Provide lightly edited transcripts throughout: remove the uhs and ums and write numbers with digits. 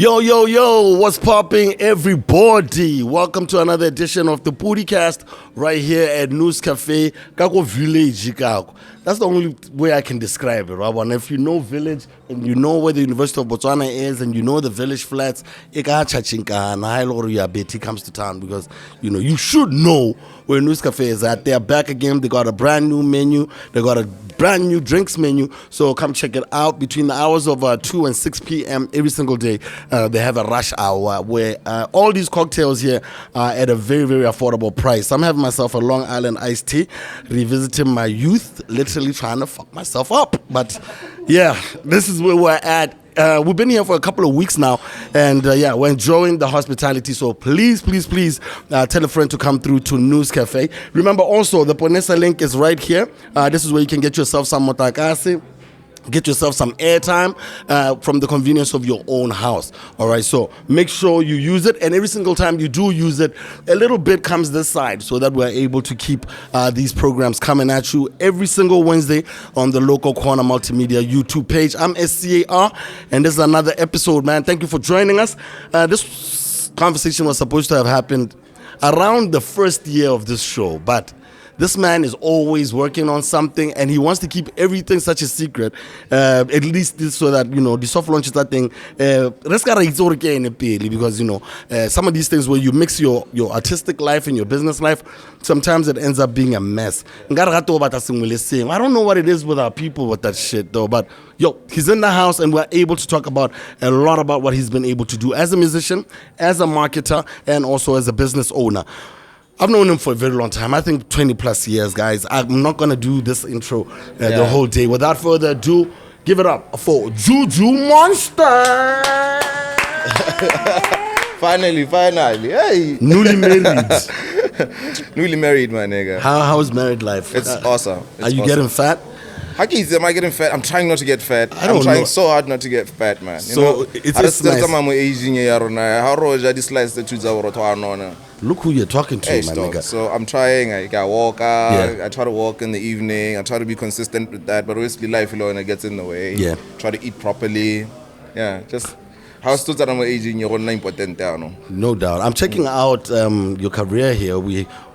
Yo, what's popping, everybody? Welcome to another edition of the Podicast right here at News Cafe, Kako Village, Kako. That's the only way I can describe it, right? And if you know Village and you know where the University of Botswana is and you know the Village Flats, Betty comes to town because, you should know where News Cafe is at. They're back again. They got a brand new menu. They got a brand new drinks menu. So come check it out between the hours of 2 and 6 p.m. every single day. They have a rush hour where all these cocktails here are at a very, very affordable price. I'm having myself a Long Island iced tea, revisiting my youth, literally trying to fuck myself up. But yeah, this is where we're at. We've been here for a couple of weeks now, and we're enjoying the hospitality. So please tell a friend to come through to News Cafe. Remember also, the Ponesa link is right here. This is where you can get yourself some motakasi, get yourself some airtime from the convenience of your own house. All right, so make sure you use it, and every single time you do use it, a little bit comes this side so that we're able to keep these programs coming at you every single Wednesday on the Local Corner Multimedia YouTube page. I'm SCAR, and this is another episode, man. Thank you for joining us. This conversation was supposed to have happened around the first year of this show, but this man is always working on something, and he wants to keep everything such a secret, at least so that, the soft launch is that thing. Because, some of these things where you mix your artistic life and your business life, sometimes it ends up being a mess. I don't know what it is with our people with that shit, though, but he's in the house, and we're able to talk about a lot about what he's been able to do as a musician, as a marketer, and also as a business owner. I've known him for a very long time. I think 20 plus years, guys. I'm not going to do this intro the whole day. Without further ado, give it up for Juju Monster. Finally. Hey. Newly married. Newly married, my nigga. How's married life? It's awesome. Are you getting fat? Am I getting fat? I'm trying not to get fat. I'm trying so hard not to get fat, man. It's nice. Look who you're talking to, my nigga. So I'm trying. I walk out. I try to walk in the evening. I try to be consistent with that. But obviously life alone gets in the way. Yeah. Try to eat properly. Yeah, just... How still that I'm aging? You're important, no doubt. I'm checking out your career here.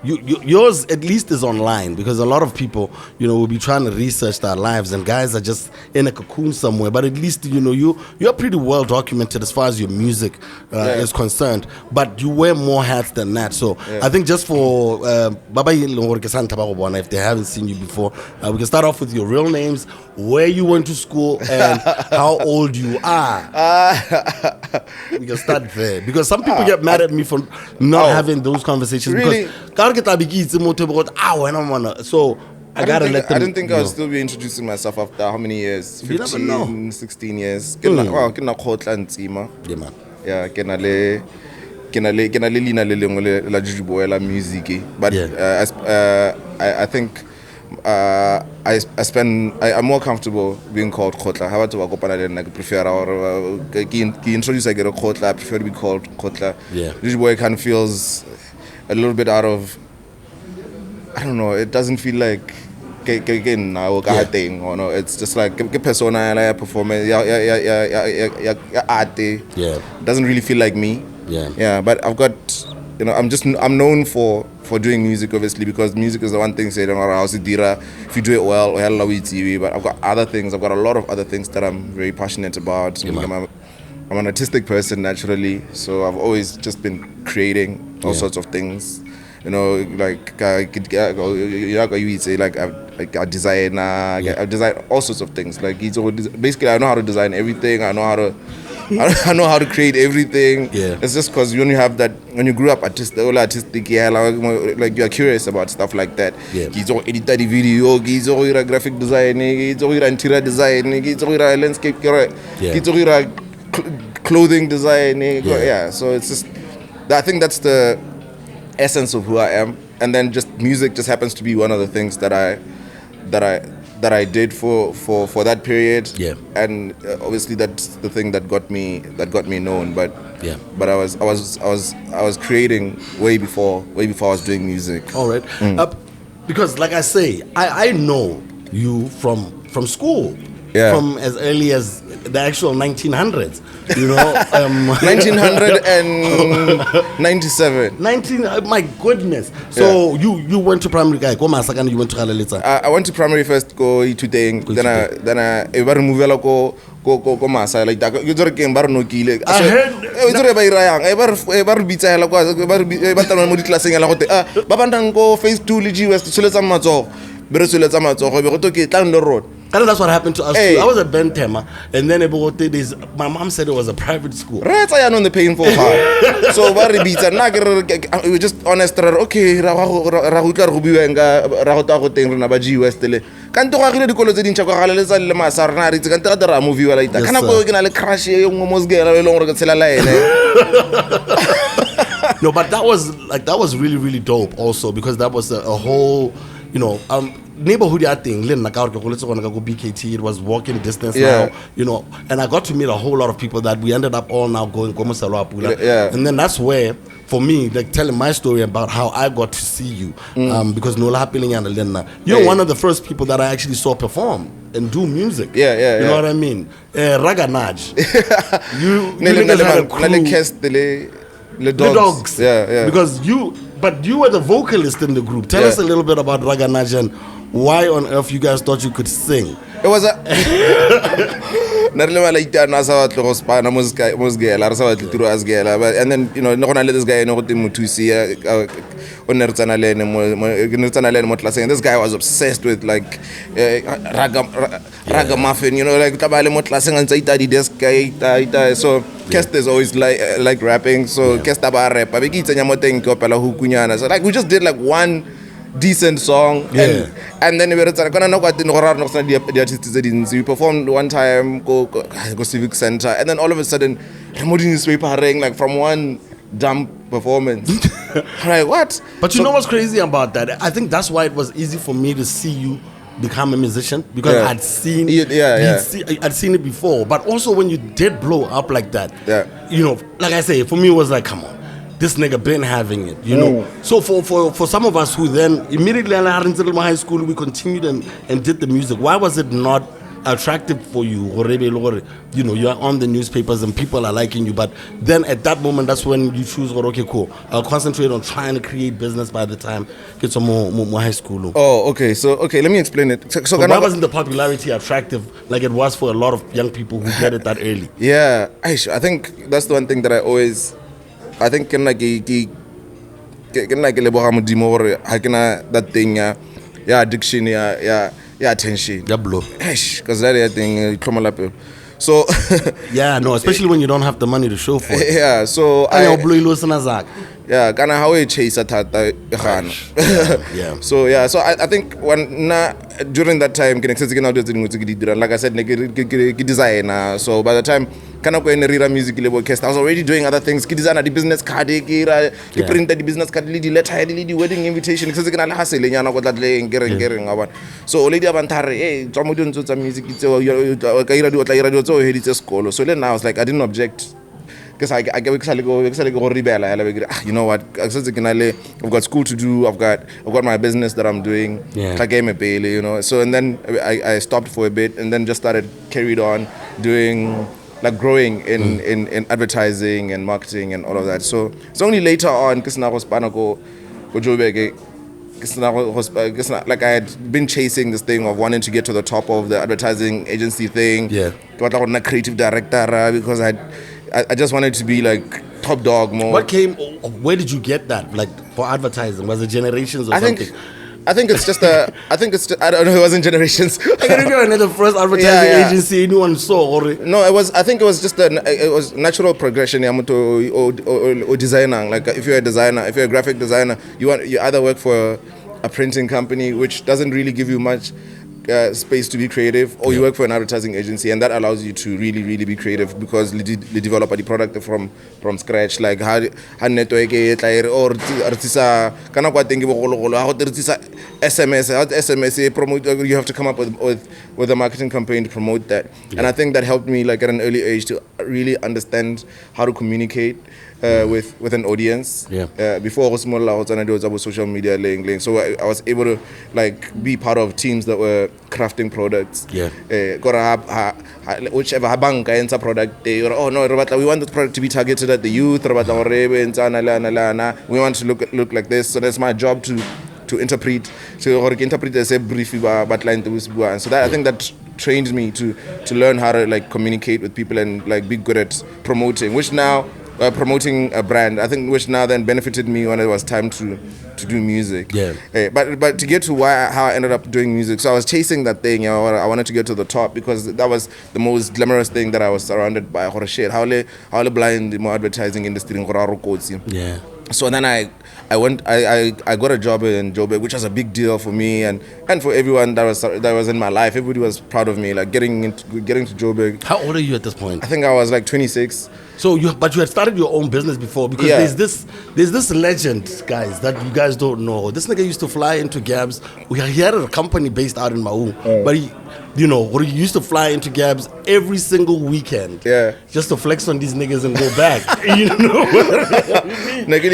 Yours at least is online, because a lot of people, will be trying to research their lives, and guys are just in a cocoon somewhere. But at least you're pretty well documented as far as your music is concerned. But you wear more hats than that. So I think just for Baba, if they haven't seen you before, we can start off with your real names, where you went to school, and how old you are. We can start there, because some people get mad at me for not having those conversations. Really? Because so I gotta let them. I didn't think I would still be introducing myself after how many years? 15, 16 years. Yeah, man. Yeah, la Juju Boy, la music. But I think I'm more comfortable being called Khotla. How about I prefer introduce I get a Khotla. I prefer to be called Khotla. Yeah. Juju Boy kind of feels a little bit out of, I don't know, it doesn't feel like thing, or no, it's just like persona, performance, art. It doesn't really feel like me. Yeah, but I've got, I'm known for doing music, obviously, because music is the one thing said, if you do it well, but I've got other things, I've got a lot of other things that I'm very passionate about. I'm an artistic person naturally, so I've always just been creating all sorts of things. Like I design, I design all sorts of things. Like basically, I know how to design everything. I know how to create everything. Yeah. It's just because when you have that, when you grew up artistic, like you're curious about stuff like that. Yeah. Edit the video, graphic design, interior design, landscape, clothing design. Yeah. So it's just, I think that's the essence of who I am. And then just music just happens to be one of the things that I did for that period. Yeah. And obviously that's the thing that got me known. But I was creating way before I was doing music. All right. Because like I say, I know you from school. from as early as the actual 1900s. 1997. My goodness. So you went to primary guy. You went to Galalitza. I went to primary first. Go Ituteng. Then I remove ko masa like that. You don't get no kile. I heard. Ever beat I like ever class sing like babandang go phase 2 ligi west suletsa matso. Bere suletsa matso go be go toke down the road. And that's what happened to us too. I was at Bentema, and then my mom said it was a private school. Right, I am on the painful part. So very bitter. We were just honest. Okay, rahuta rubiwenga rahuta hoteng na baji westele. Kanto ka kile dikolo tse dintšha go galeletsa le masar na ritse kante ka dira movie wa laita. Kana go ke na le crush e ngwe mosgela le lengwe re tshela la ene. No, but that was really, really dope also, because that was a whole, neighborhood thing. BKT, it was walking distance now, and I got to meet a whole lot of people that we ended up all now going and then that's where, for me, like telling my story about how I got to see you, because Nola you're one of the first people that I actually saw perform and do music. You know what I mean? Raganaj. You niggas had a crew. The dogs. Because you were the vocalist in the group. Tell us a little bit about Raganaj and why on earth you guys thought you could sing. It was a and then this guy this guy was obsessed with like ragamuffin, like so Kest is always like rapping, so Kest about rap. So like we just did like one decent song, and then we performed one time go Civic Center, and then all of a sudden remote newspaper rang like from one dumb performance. Like what? But you know what's crazy about that? I think that's why it was easy for me to see you become a musician, because I'd seen I'd seen it before. But also when you did blow up like that, like I say, for me it was like, come on, this nigga been having it, So for some of us who then immediately in high school, we continued and did the music. Why was it not attractive for you? You're on the newspapers and people are liking you, but then at that moment, that's when you choose, okay, cool, I'll concentrate on trying to create business by the time get some more high school. Oh, okay. So let me explain it. So why wasn't the popularity attractive like it was for a lot of young people who get it that early? Yeah, I think that's the one thing that I think can like leboga modimo gore ha kena that thing ya addiction ya attention blow, because that thing tlhomala. So especially when you don't have the money to show for it. So kana how we chase thata so I think during that time like I said designer. So by the time kana go rira music label cast, I was already doing other things. Ki designer the business card ki print the business card the letter the wedding invitation ke kana la hasele nyana go tlatleng gereng abantu. So already abantare tsamo di ntso tsa music tseo ka ira di o tla ira di tseo heditse sekolo. So then I was like, I didn't object, because I go rebel. You know what? I've got school to do. I've got my business that I'm doing. So and then I stopped for a bit and then just carried on doing, like, growing in advertising and marketing and all of that. So it's only later on like I had been chasing this thing of wanting to get to the top of the advertising agency thing. Creative director, because I just wanted to be like top dog more. Where did you get that? Like for advertising? Was it Generations or something? I think it's just I don't know, it wasn't Generations. I don't know the first advertising agency anyone saw. No, I think it was just it was natural progression or designer. Like if you're a designer, if you're a graphic designer, you either work for a printing company, which doesn't really give you much space to be creative, or you work for an advertising agency, and that allows you to really, really be creative, because they develop the product from scratch. Like how network or SMS promote, you have to come up with a marketing campaign to promote that. And I think that helped me, like, at an early age to really understand how to communicate with an audience. Before I was small, I was on social media link. So I was able to like be part of teams that were crafting products. Whichever bank enter product, we want the product to be targeted at the youth. We want to look like this. So that's my job to interpret. So interpret as a brief but line to and so that I think that trained me to learn how to like communicate with people and like be good at promoting, which now promoting a brand, I think, which now then benefited me when it was time to do music. But to get to how I ended up doing music, so I was chasing that thing. I wanted to get to the top because that was the most glamorous thing that I was surrounded by. How le blind the advertising industry. So then I got a job in Joburg, which was a big deal for me and for everyone that was in my life. Everybody was proud of me, like getting to Joburg. How old are you at this point? I think I was like 26. So but you had started your own business before, because there's this legend, guys, that you guys don't know. This nigga used to fly into Gabs. He had a company based out in Mau, but he used to fly into Gabs every single weekend, just to flex on these niggas and go back.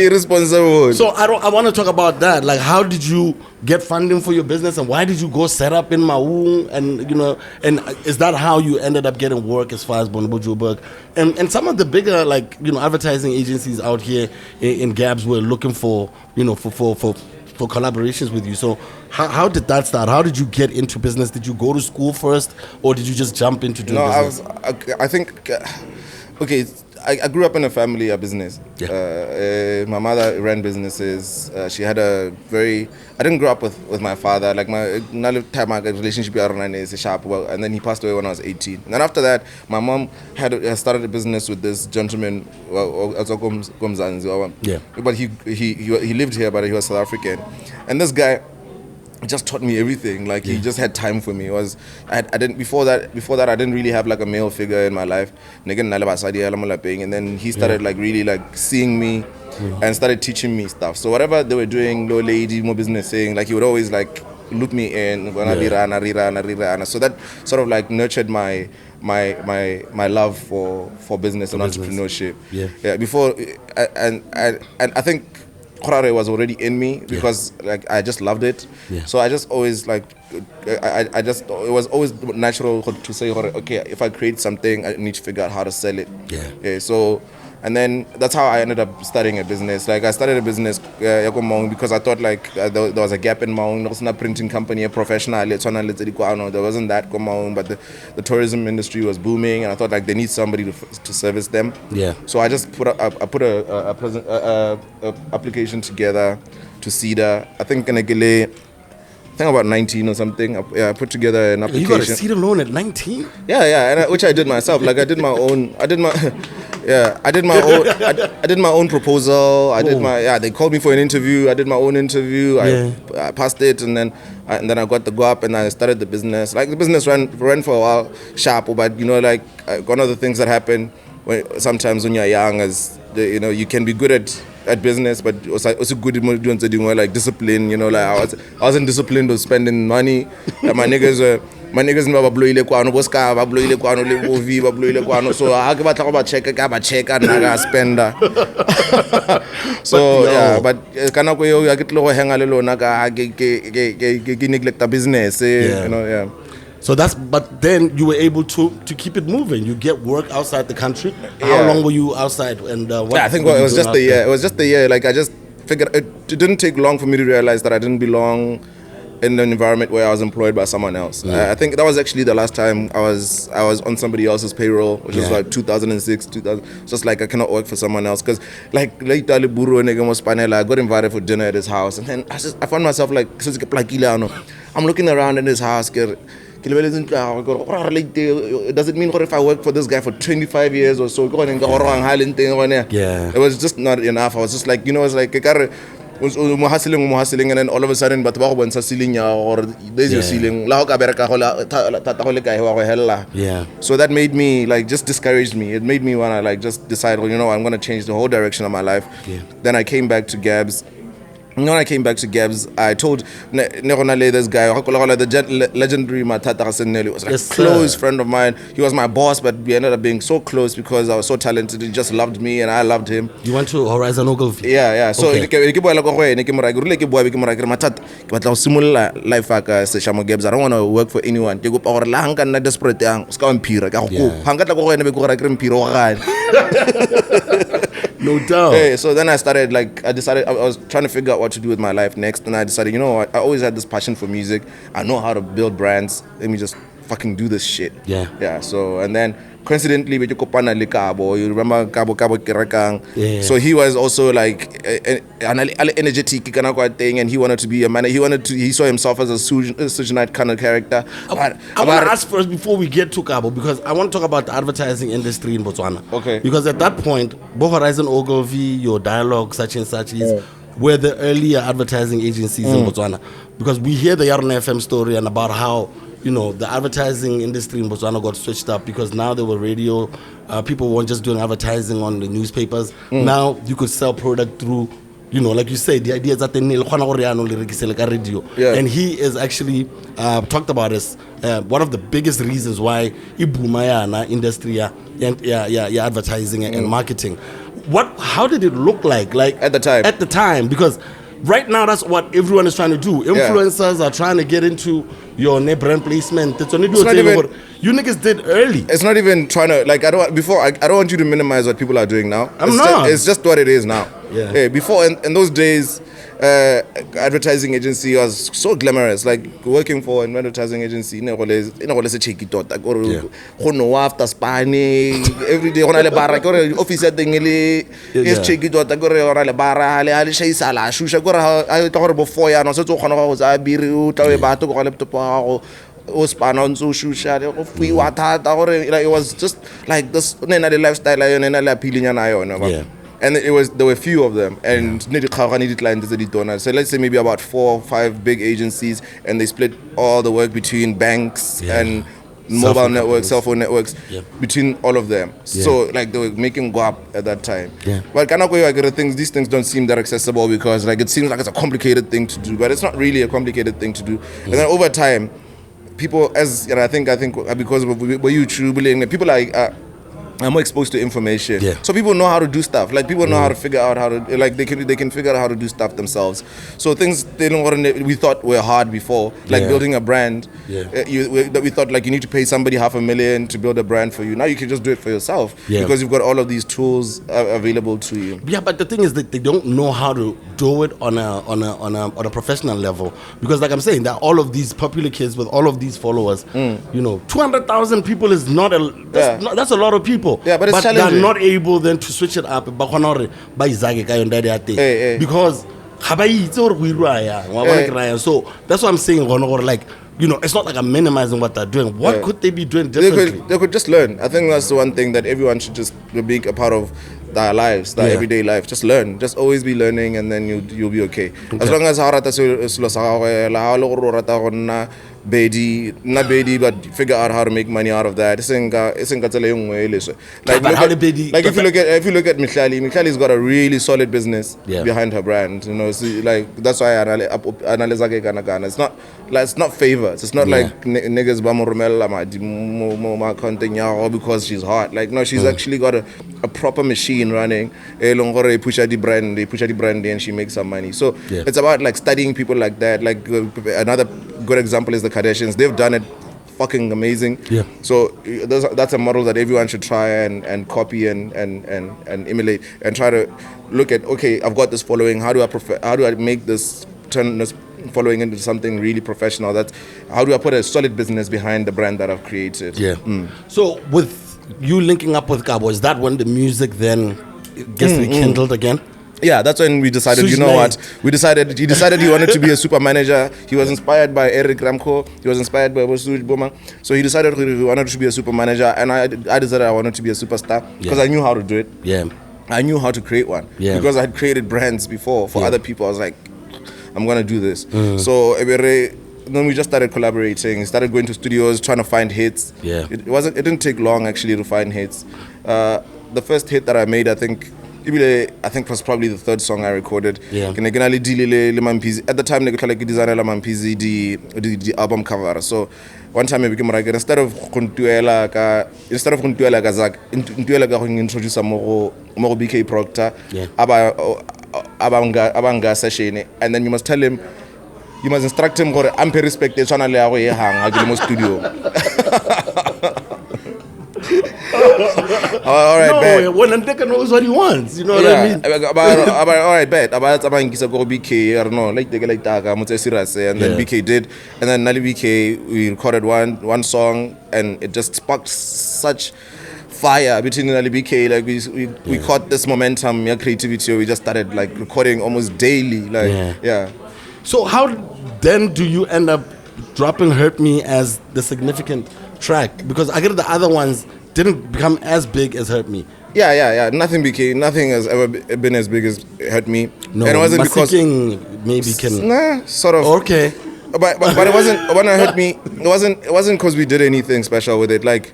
Irresponsible. So I want to talk about that. Like, how did you get funding for your business, and why did you go set up in Mau? And and is that how you ended up getting work as far as Bonobo Joburg? And some of the bigger advertising agencies out here in Gabs were looking for for collaborations with you. So how did that start? How did you get into business? Did you go to school first, or did you just jump into doing business? I think I grew up in a family of business. My mother ran businesses. She had I didn't grow up with my father. Like my relationship is sharp, and then he passed away when I was 18. And then after that, my mom had started a business with this gentleman. But he lived here, but he was South African. And this guy just taught me everything. Like he just had time for me. I didn't before that I didn't really have like a male figure in my life. And then he started like really like seeing me and started teaching me stuff. So whatever they were doing, low lady, more business saying, like he would always like loop me in. So that sort of like nurtured my love for business and entrepreneurship. Before and I think Khorare was already in me because like I just loved it. So I just always like it was always natural to say, okay, if I create something, I need to figure out how to sell it. So and then that's how I ended up starting a business. Like I started a business because I thought like there was a gap in Maung. There wasn't a printing company, a professional. There wasn't that but the tourism industry was booming, and I thought like they need somebody to service them. So I just put a application together to CEDA. I think about 19 or something. I put together an application. You got a CEDA loan at 19? And which I did myself. Like I did my own. I did my own proposal. They called me for an interview. I did my own interview. I passed it, and then I got the go up, and I started the business. Like the business ran for a while, sharp. But one of the things that happen sometimes when you're young is you can be good at business, but also good at doing like discipline. Like I wasn't disciplined with spending money. Like my niggas ba bloile kwano boska ba bloile kwano le movie ba bloile kwano, so ha ke batla go ba check and I spender. So but kana go yo ya ke tlo go hanga le lona ka ke neglect the business. So but then you were able to keep it moving. You get work outside the country. How long were you outside? And I think it was just a year. It was just a year. Like I just figured it didn't take long for me to realize that I didn't belong in an environment where I was employed by someone else. I think that was actually the last time I was on somebody else's payroll, which was like 2006, 2000. Just like I cannot work for someone else, because like I got invited for dinner at his house, and then I found myself like I'm looking around in his house. Does it mean if I work for this guy for 25 years or so? It was just not enough. I was just like, it's like hustling, and then all of a sudden but ceiling or there's your ceiling. So that made me like just discouraged me. It made me wanna like just decide, I'm gonna change the whole direction of my life. Then I came back to Gabs. when I came back to Gabs, I told this guy, the legendary Matata Gaseneli, was like a close friend of mine. He was my boss, but we ended up being so close because I was so talented. He just loved me and I loved him. You went to Horizon Ogilvy? Yeah. So, I don't want to work for anyone. No doubt. Hey, so then I decided I was trying to figure out what to do with my life next, and I decided, you know what, I always had this passion for music. I know how to build brands. Let me just fucking do this shit. Yeah. So, and then coincidentally, you remember Cabo Kerekang? Yeah. So he was also like an energetic kind of thing, and he wanted to be a man. He saw himself as a Sujinite kind of character. I want to ask first before we get to Cabo, because I want to talk about the advertising industry in Botswana. Okay. Because at that point, Bo Horizon Ogilvy, your dialogue, such and such is were the earlier advertising agencies in Botswana. Because we hear the Yarn FM story and about how, you know, the advertising industry in Botswana got switched up because now there were radio. People weren't just doing advertising on the newspapers. Now you could sell product through, you know, like you say, the idea is that radio. And he is actually talked about as one of the biggest reasons why Ibumayana industry advertising and marketing. How did it look like at the time? At the time, because right now that's what everyone is trying to do. Influencers are trying to get into your brand placement. It's only you niggas did early. It's not even trying to I don't want you to minimize what people are doing now. It's just what it is now. Yeah. Before in those days, advertising agency was so glamorous. Like working for an advertising agency, let's check it out. After spanning every day, on a bar, office at the check it out. On a bar, I say Sala, Shusha, I thought about 4 years. I was a biru, Tawabato, it was just like this lifestyle and there were few of them, and so let's say maybe about 4 or 5 big agencies, and they split all the work between banks and mobile networks, cell phone networks, between all of them. So like they were making go up at that time. But these things don't seem that accessible because like it seems like it's a complicated thing to do, but it's not really a complicated thing to do. And then over time, people, I think because of YouTube, people are more exposed to information. So people know how to do stuff. Like people know how to figure out how to, like they can figure out how to do stuff themselves. So things we thought were hard before, like building a brand. We thought like you need to pay somebody $500,000 to build a brand for you. Now you can just do it for yourself because you've got all of these tools available to you. Yeah, but the thing is that they don't know how to do it on a professional level, because like I'm saying, there are all of these popular kids with all of these followers. You know, 200,000 people is that's a lot of people. Yeah, but it's challenging. They're not able then to switch it up because so that's what I'm saying. Like, you know, it's not like I'm minimizing what they're doing. What could they be doing differently? They could just learn. I think that's the one thing that everyone should just be a part of their lives, their everyday life. Just learn. Just always be learning, and then you'll be okay. As long as not Bedi, but figure out how to make money out of that. Like if you look at Michali's got a really solid business behind her brand. You know, like that's why it's not favors. It's not like niggas because she's hot. Like no, she's actually got a proper machine running. They push the brand and she makes some money. So it's about like studying people like that. Like another good example is the Kardashians. They've done it fucking amazing. So that's a model that everyone should try and copy and emulate and try to look at. Okay, I've got this following. How do I make this, turn this following into something really professional? How do I put a solid business behind the brand that I've created? So with you linking up with Cabo, is that when the music then gets rekindled again? Yeah, that's when we decided, you know what? He decided he wanted to be a super manager. He was inspired by Eric Ramco. He was inspired by Juju Boy. So he decided he wanted to be a super manager. And I decided I wanted to be a superstar because I knew how to do it. I knew how to create one. Because I had created brands before for other people. I was like, I'm going to do this. So then we just started collaborating, started going to studios, trying to find hits. It didn't take long actually to find hits. The first hit that I made, I think, I think it was probably the third song I recorded. Yeah. At the time, I designed the album cover. So one time I became like, instead of kuntuela ka Zak, intuela ka introduce mo BK Proctor, abanga session, and then you must tell him, you must instruct him gore ampe respect e tshwana le ya go e hanga ke le mo studio. All right, bet. When Ndeka knows what he wants, you know what I mean? All right, bet. About ngisa go BK, I don't know, like taka mo serious, and then BK did, and then Nali BK we recorded one song, and it just sparked such fire between Nali BK. Like we caught this momentum, creativity. We just started like recording almost daily, like yeah. So how then do you end up dropping "Hurt Me" as the significant track? Because I get the other ones didn't become as big as "Hurt Me." Yeah. Nothing has ever been as big as "Hurt Me." No, and it wasn't because maybe can sort of okay. But it wasn't when I "Hurt Me." It wasn't because we did anything special with it. Like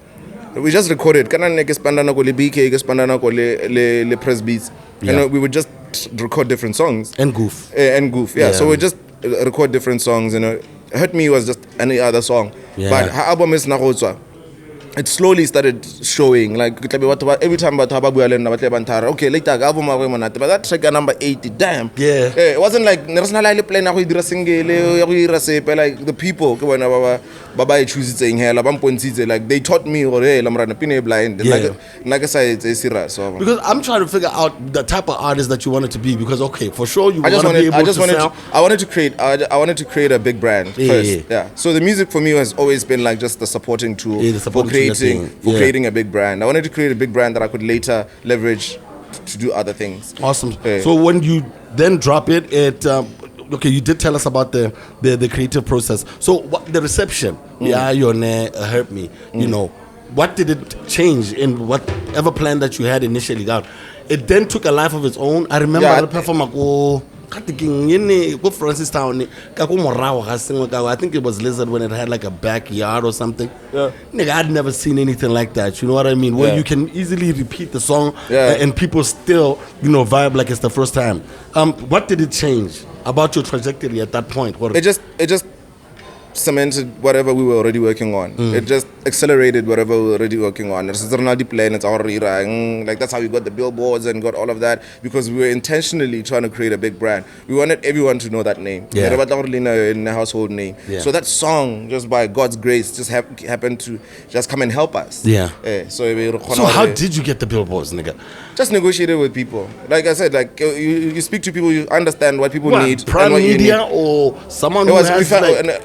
we just recorded. Kana neke spandana ko le BK, spandana ko le press beats, and we would just record different songs and goof. Yeah. So we just record different songs. "Hurt Me" was just any other song. Yeah. But her album is Nagotswa. It slowly started showing. Like every time okay, later album but that track number 80, damn. Yeah. It wasn't like playing like the people like they taught me blind. Like I said, it's serious. Because I'm trying to figure out the type of artist that you wanted to be. Because okay, for sure you I wanted to create a big brand first. Yeah. So the music for me has always been like just the supporting tool for creating a big brand. I wanted to create a big brand that I could later leverage to do other things. Awesome. So when you then drop it, okay, you did tell us about the creative process. So what the reception? Your "Hurt Me." You know, what did it change in whatever plan that you had initially got? It then took a life of its own. I remember the performer Francis Town. I think it was Lizard when it had like a backyard or something. Yeah. Nigga, I'd never seen anything like that. You know what I mean? Where you can easily repeat the song and people still, vibe like it's the first time. What did it change about your trajectory at that point? It just cemented whatever we were already working on. It just accelerated whatever we were already working on. It's already playing, it's already like that's how we got the billboards and got all of that, because we were intentionally trying to create a big brand. We wanted everyone to know that name. In a household name. So that song, just by God's grace, just happened to just come and help us. So how did you get the billboards, nigga? Just negotiated with people. Like I said, like you speak to people, you understand what people need. Prime Media or someone who has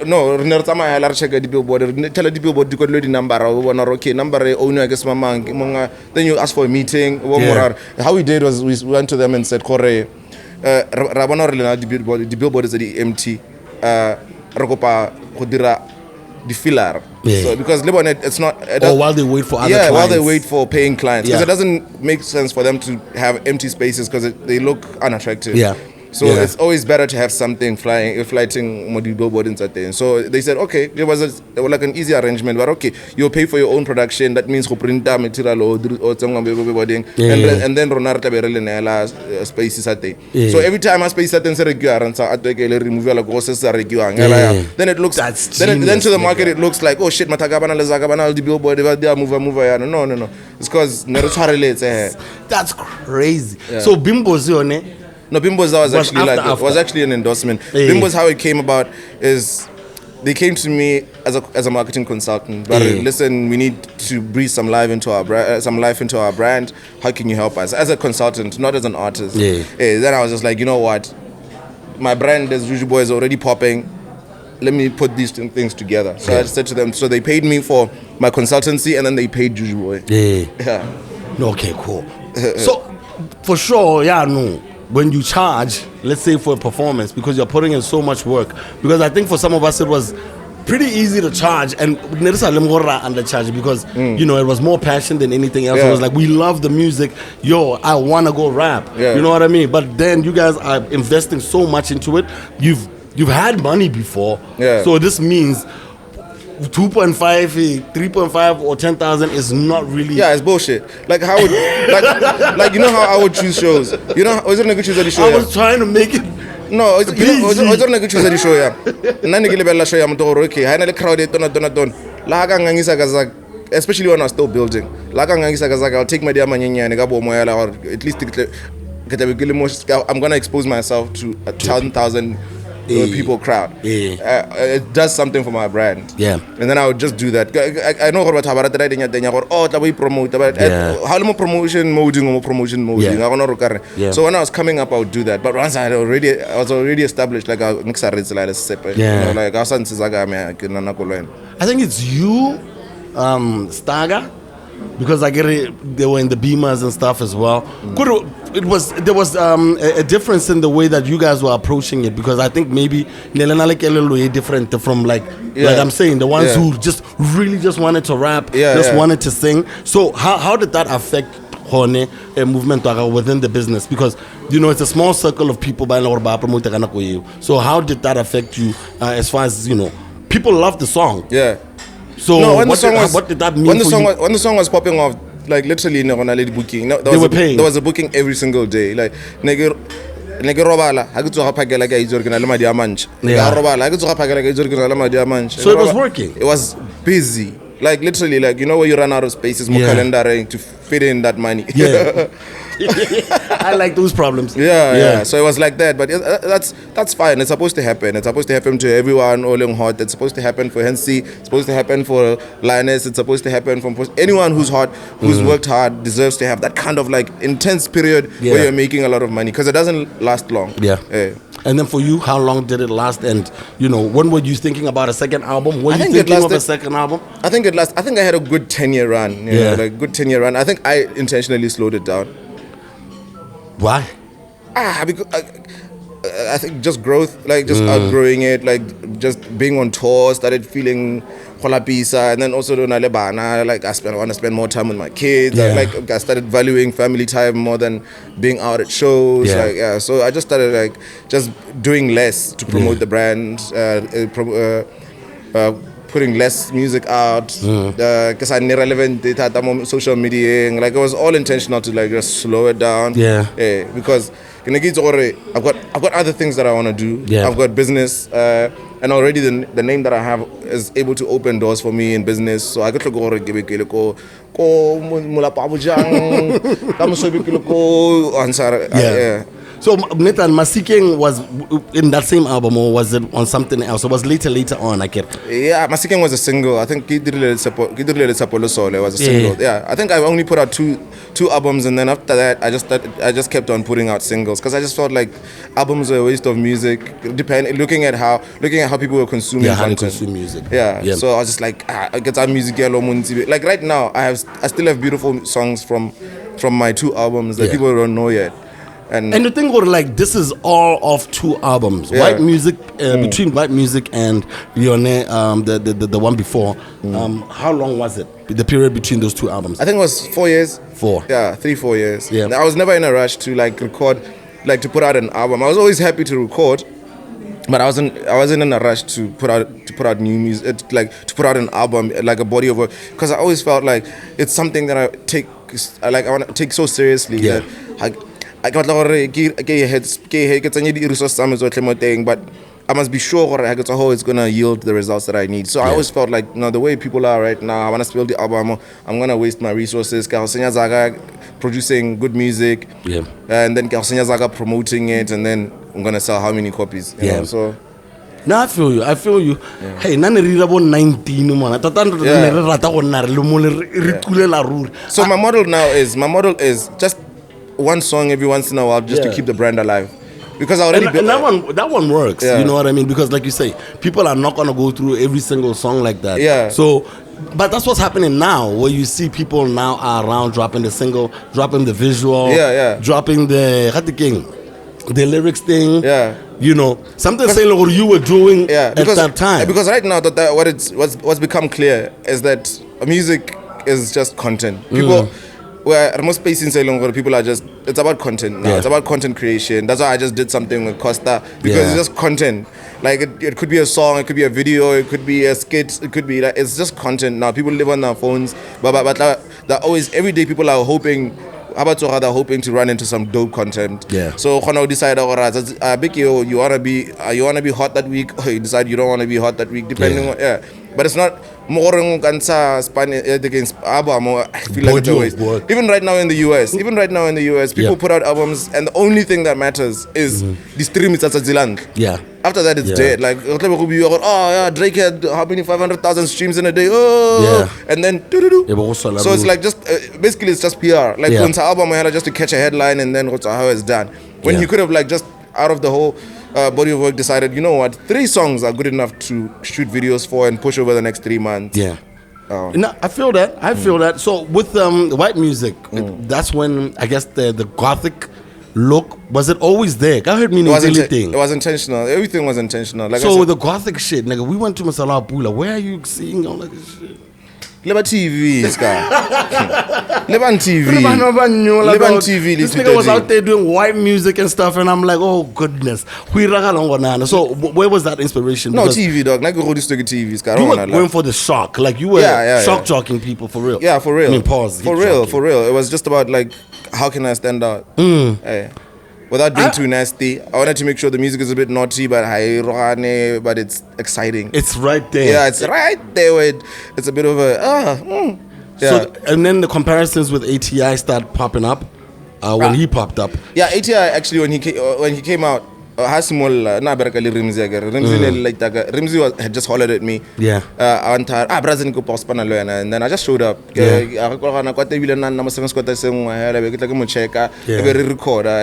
no, re tsamaya la re check di billboard, tell the billboard di kodlo di number o bona okay number e owner ke smamang monga, then you ask for a meeting. How we did was we went to them and said kore ra bona re le di billboard is the empty re kopa go dira di filler. So because it's not while they wait for other clients. While they wait for paying clients, because it doesn't make sense for them to have empty spaces because they look unattractive. So it's always better to have something flighting more billboard inside there. So they said, okay, it was like an easy arrangement, but okay, you'll pay for your own production. That means you print material or and then Ronarta spaces at there. So every time I space at then it looks then to the market it looks like, oh shit, matagabana lazagabana the billboard they are move. No. It's because that's crazy. So Bimbo's No, Bimbo's was actually an endorsement. Bimbo's, how it came about is they came to me as a marketing consultant. But listen, we need to breathe some life into our brand. How can you help us as a consultant, not as an artist? Then I was just like, you know what, my brand as Juju Boy is already popping. Let me put these things together. So I said to them, so they paid me for my consultancy and then they paid Juju Boy. Okay, cool. So for sure, when you charge, let's say for a performance, because you're putting in so much work, because I think for some of us it was pretty easy to charge and undercharge because it was more passion than anything else. It was like, we love the music, I want to go rap, you know what I mean? But then you guys are investing so much into it. You've had money before, so this means 2.5, 3.5, or 10,000 is not really. Yeah, it's bullshit. Like how would like you know how I would choose shows. You know, is it a good choose the show? I was trying to make it. No, is it a good choose the show? Yeah, nani ke lebella show ya motho gore okay, ha ina le crowd e tona. La ka ngangisa ka especially when I was still building. La ka ngangisa ka I'll take my dia manyenyane ka bo moya la or at least I'm gonna expose myself to a 10,000 people crowd. It does something for my brand. Yeah. And then I would just do that. I know about how to promote, but how more promotion mode. Yeah. So when I was coming up, I would do that. But once I was already established, like I think it's you, Staga, because I get it. They were in the Beamers and stuff as well. There was a difference in the way that you guys were approaching it, because I think maybe different from like I'm saying, the ones who just really just wanted to rap, wanted to sing. So how did that affect Hone movement within the business? Because it's a small circle of people. So how did that affect you as far as people love the song? Yeah. So what did that mean when the song was popping off, like literally booking. There was a booking every single day. Like robala ha ke tsoga phakela ka itse ke na le madi a mantšha robala ha ke tsoga phakela ka itse ke na le madi a mantšha. So it was working. It was busy. Like literally, like where you run out of spaces, more calendaring to fit in that money. Yeah. I like those problems. Yeah. So it was like that, but that's fine. It's supposed to happen. It's supposed to happen to everyone. All in hot. It's supposed to happen for Hensi. It's supposed to happen for Lioness. It's supposed to happen from anyone who's hot, who's worked hard, deserves to have that kind of like intense period where you're making a lot of money, because it doesn't last long. Yeah. And then for you, how long did it last? And when were you thinking about a second album? Were you thinking of a second album? I think I had a good 10-year run. Good 10-year run. I think I intentionally slowed it down. Why? Because I think just growth, like just outgrowing it, like just being on tour, started feeling pisa, and then also like I want to spend more time with my kids. I started valuing family time more than being out at shows. So I just started just doing less to promote the brand, putting less music out, because I need relevant data, social media, like it was all intentional to just slow it down. Because I've got other things that I want to do. I've got business, and already the name that I have is able to open doors for me in business. So I got to go So Nathan, Masiking was in that same album, or was it on something else? It was later on, I get. Yeah, Masiking was a single. I think Kidrile Sapolo Sole was a single. Yeah, I think I only put out two albums, and then after that, I just kept on putting out singles, because I just felt like albums were a waste of music. Looking at how people were consuming how to consume music. So I was just like, I get our music. Like right now, I still have beautiful songs from my two albums that people don't know yet. And the thing was this is all of two albums. White Music, between White Music and Lione, the one before. How long was it? The period between those two albums? I think it was 4 years. 4. Yeah, 3-4 years. Yeah. I was never in a rush to record, to put out an album. I was always happy to record, but I wasn't in a rush to put out new music, to put out an album, like a body of work, because I always felt like it's something that I want to take so seriously that but I must be sure it's gonna yield the results that I need. So I always felt like the way people are right now, I wanna spill the album, I'm gonna waste my resources. Producing good music, and then promoting it, and then I'm gonna sell how many copies? You know? So. No, I feel you. Yeah. Hey, nane re about 19 man. So my model is just one song every once in a while, just to keep the brand alive. Because I already that one works. You know what I mean? Because like you say, people are not gonna go through every single song like that. Yeah. So, but that's what's happening now, where you see people now are around dropping the single, dropping the visual, dropping the lyrics thing. Something saying what you were doing at that time. Because right now, what's become clear is that music is just content. People. where most spaces in people are just, it's about content now. It's about content creation. That's why I just did something with Costa, because it's just content. Like it could be a song, it could be a video, it could be a skit, it could be like, it's just content now. People live on their phones, but they're always, every day people are hoping. They're hoping to run into some dope content. So when I decide, Abigail, you wanna be hot that week, or you decide you don't want to be hot that week, depending on But it's not more against album. I feel like it's a waste. Even right now in the US, people put out albums, and the only thing that matters is the stream is at Ziland. After that, it's dead. Like, Drake had how many 500,000 streams in a day. And then so it's like just basically it's just PR. Like when album I had just to catch a headline, and then how it's done. When you could have like just out of the whole body of work decided, you know what, 3 songs are good enough to shoot videos for and push over the next 3 months. No, I feel that. I feel that. So with white music, that's when I guess the gothic look, was it always there? I heard meaning it was intentional. Everything was intentional. Like so with the gothic shit, nigga, we went to Masala Pula. Where are you seeing all of this shit? Live on TV, Scar. Live on TV. Live on TV. This nigga was out there doing white music and stuff, and I'm like, oh goodness. So where was that inspiration? No, TV, dog. Like go to TV, Scar. You were going for the shock, like you were shock jocking people for real. Yeah, for real. I mean, pause. For real. It was just about like, how can I stand out? Hey. Without being too nasty, I wanted to make sure the music is a bit naughty, but it's exciting. It's right there. Yeah, it's right there. It's a bit of a So, and then the comparisons with ATI start popping up when he popped up. Yeah, ATI actually when he came out. Rimsey had just hollered at me. And then I just showed up. And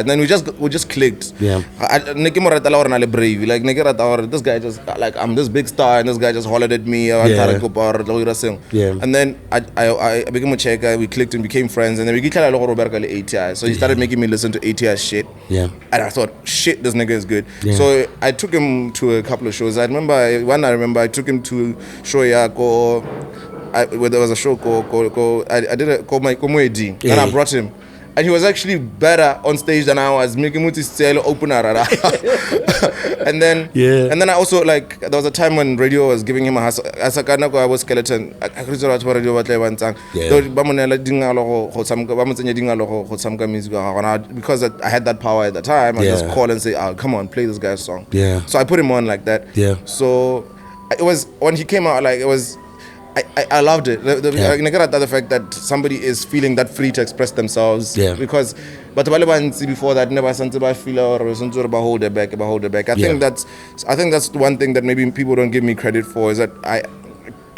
then we just clicked. This guy just like, I'm this big star, and this guy just hollered at me. And then I became a checker. We clicked and became friends, and then we got ATI. So he started making me listen to ATI shit. And I thought, shit, this nigga is good. So I took him to a couple of shows. I remember I took him to show where there was a show called I did a called my Komedi, and I brought him. And he was actually better on stage than I was. Making Muti sell opener. And then I also, like, there was a time when radio was giving him a hustle. As a kind of I was skeleton. I could watch radio what they want to because I had that power at the time. I just call and say, come on, play this guy's song. So I put him on like that. So it was when he came out, like, it was. I loved it. The fact that somebody is feeling that free to express themselves. Because, but before that, never feel or hold it back. I think that's one thing that maybe people don't give me credit for, is that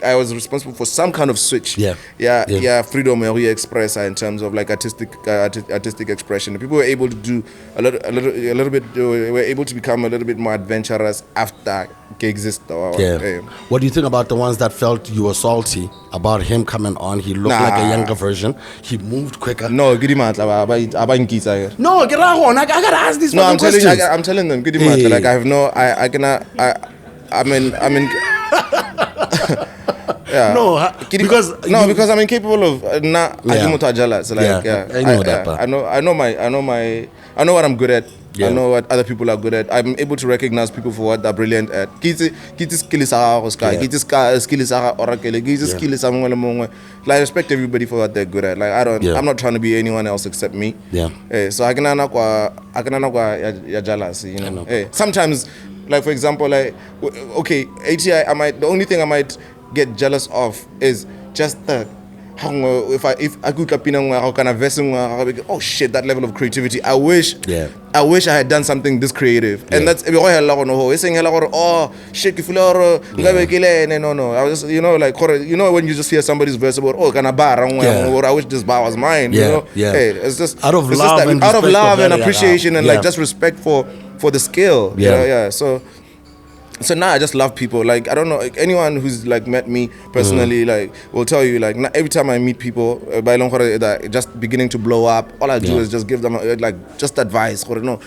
I was responsible for some kind of switch. Freedom where we express in terms of like artistic expression. People were able to do a little bit. Were able to become a little bit more adventurous after exist. What do you think about the ones that felt you were salty about him coming on? He looked like a younger version. He moved quicker. No, good man. No, get on. I gotta ask these questions. I'm telling them, good man. Like I have no. I mean. Because I'm incapable of I know that. I know what I'm good at. I know what other people are good at. I'm able to recognize people for what they're brilliant at. Like, I respect everybody for what they're good at. Like I'm not trying to be anyone else except me. So I can jealous, you know. Sometimes, like for example, like okay, ATI, the only thing I might get jealous of is just the if I could oh shit, that level of creativity. I wish I had done something this creative. And that's oh shit, no. I was just, like when you just hear somebody's verse about or I wish this bar was mine. Hey, it's just out of love and appreciation and like just respect for the skill. So now I just love people. Like, I don't know, like, anyone who's like met me personally, like, will tell you, like, every time I meet people, just beginning to blow up, all I do is just give them like just advice.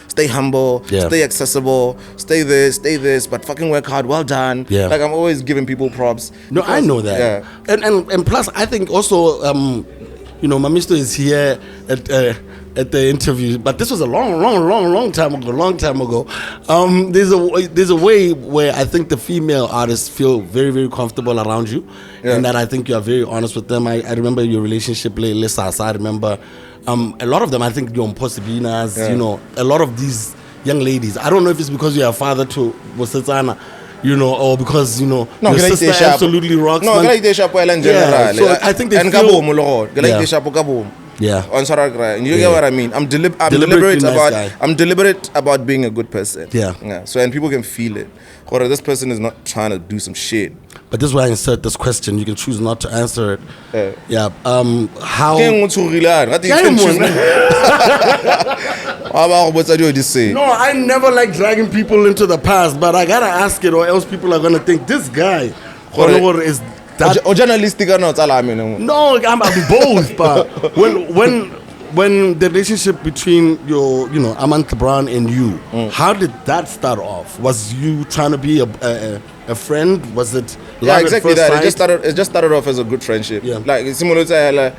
Stay humble, stay accessible, stay this, but fucking work hard. Well done. Like, I'm always giving people props. No, I know that. And plus, I think also Mamisto is here at the interview, but this was a long time ago. There's a way where I think the female artists feel very, very comfortable around you, and that I think you are very honest with them. I remember your relationship, Lisa. I remember a lot of them. I think you're Posibinas, a lot of these young ladies. I don't know if it's because you're a father to Botswana, or because your sister absolutely rocks. No, I so I think they feel. Yeah. You get what I mean? I'm deliberate about being a good person. Yeah. So and people can feel it. Or this person is not trying to do some shit. But this is why I insert this question. You can choose not to answer it. Yeah. How? No, I never like dragging people into the past, but I gotta ask it, or else people are gonna think this guy is that. No, I'm both. But when the relationship between your, Amantha Brown and you, how did that start off? Was you trying to be a friend? Was it love exactly at first that? sight? It just started off as a good friendship. Yeah. Like similar to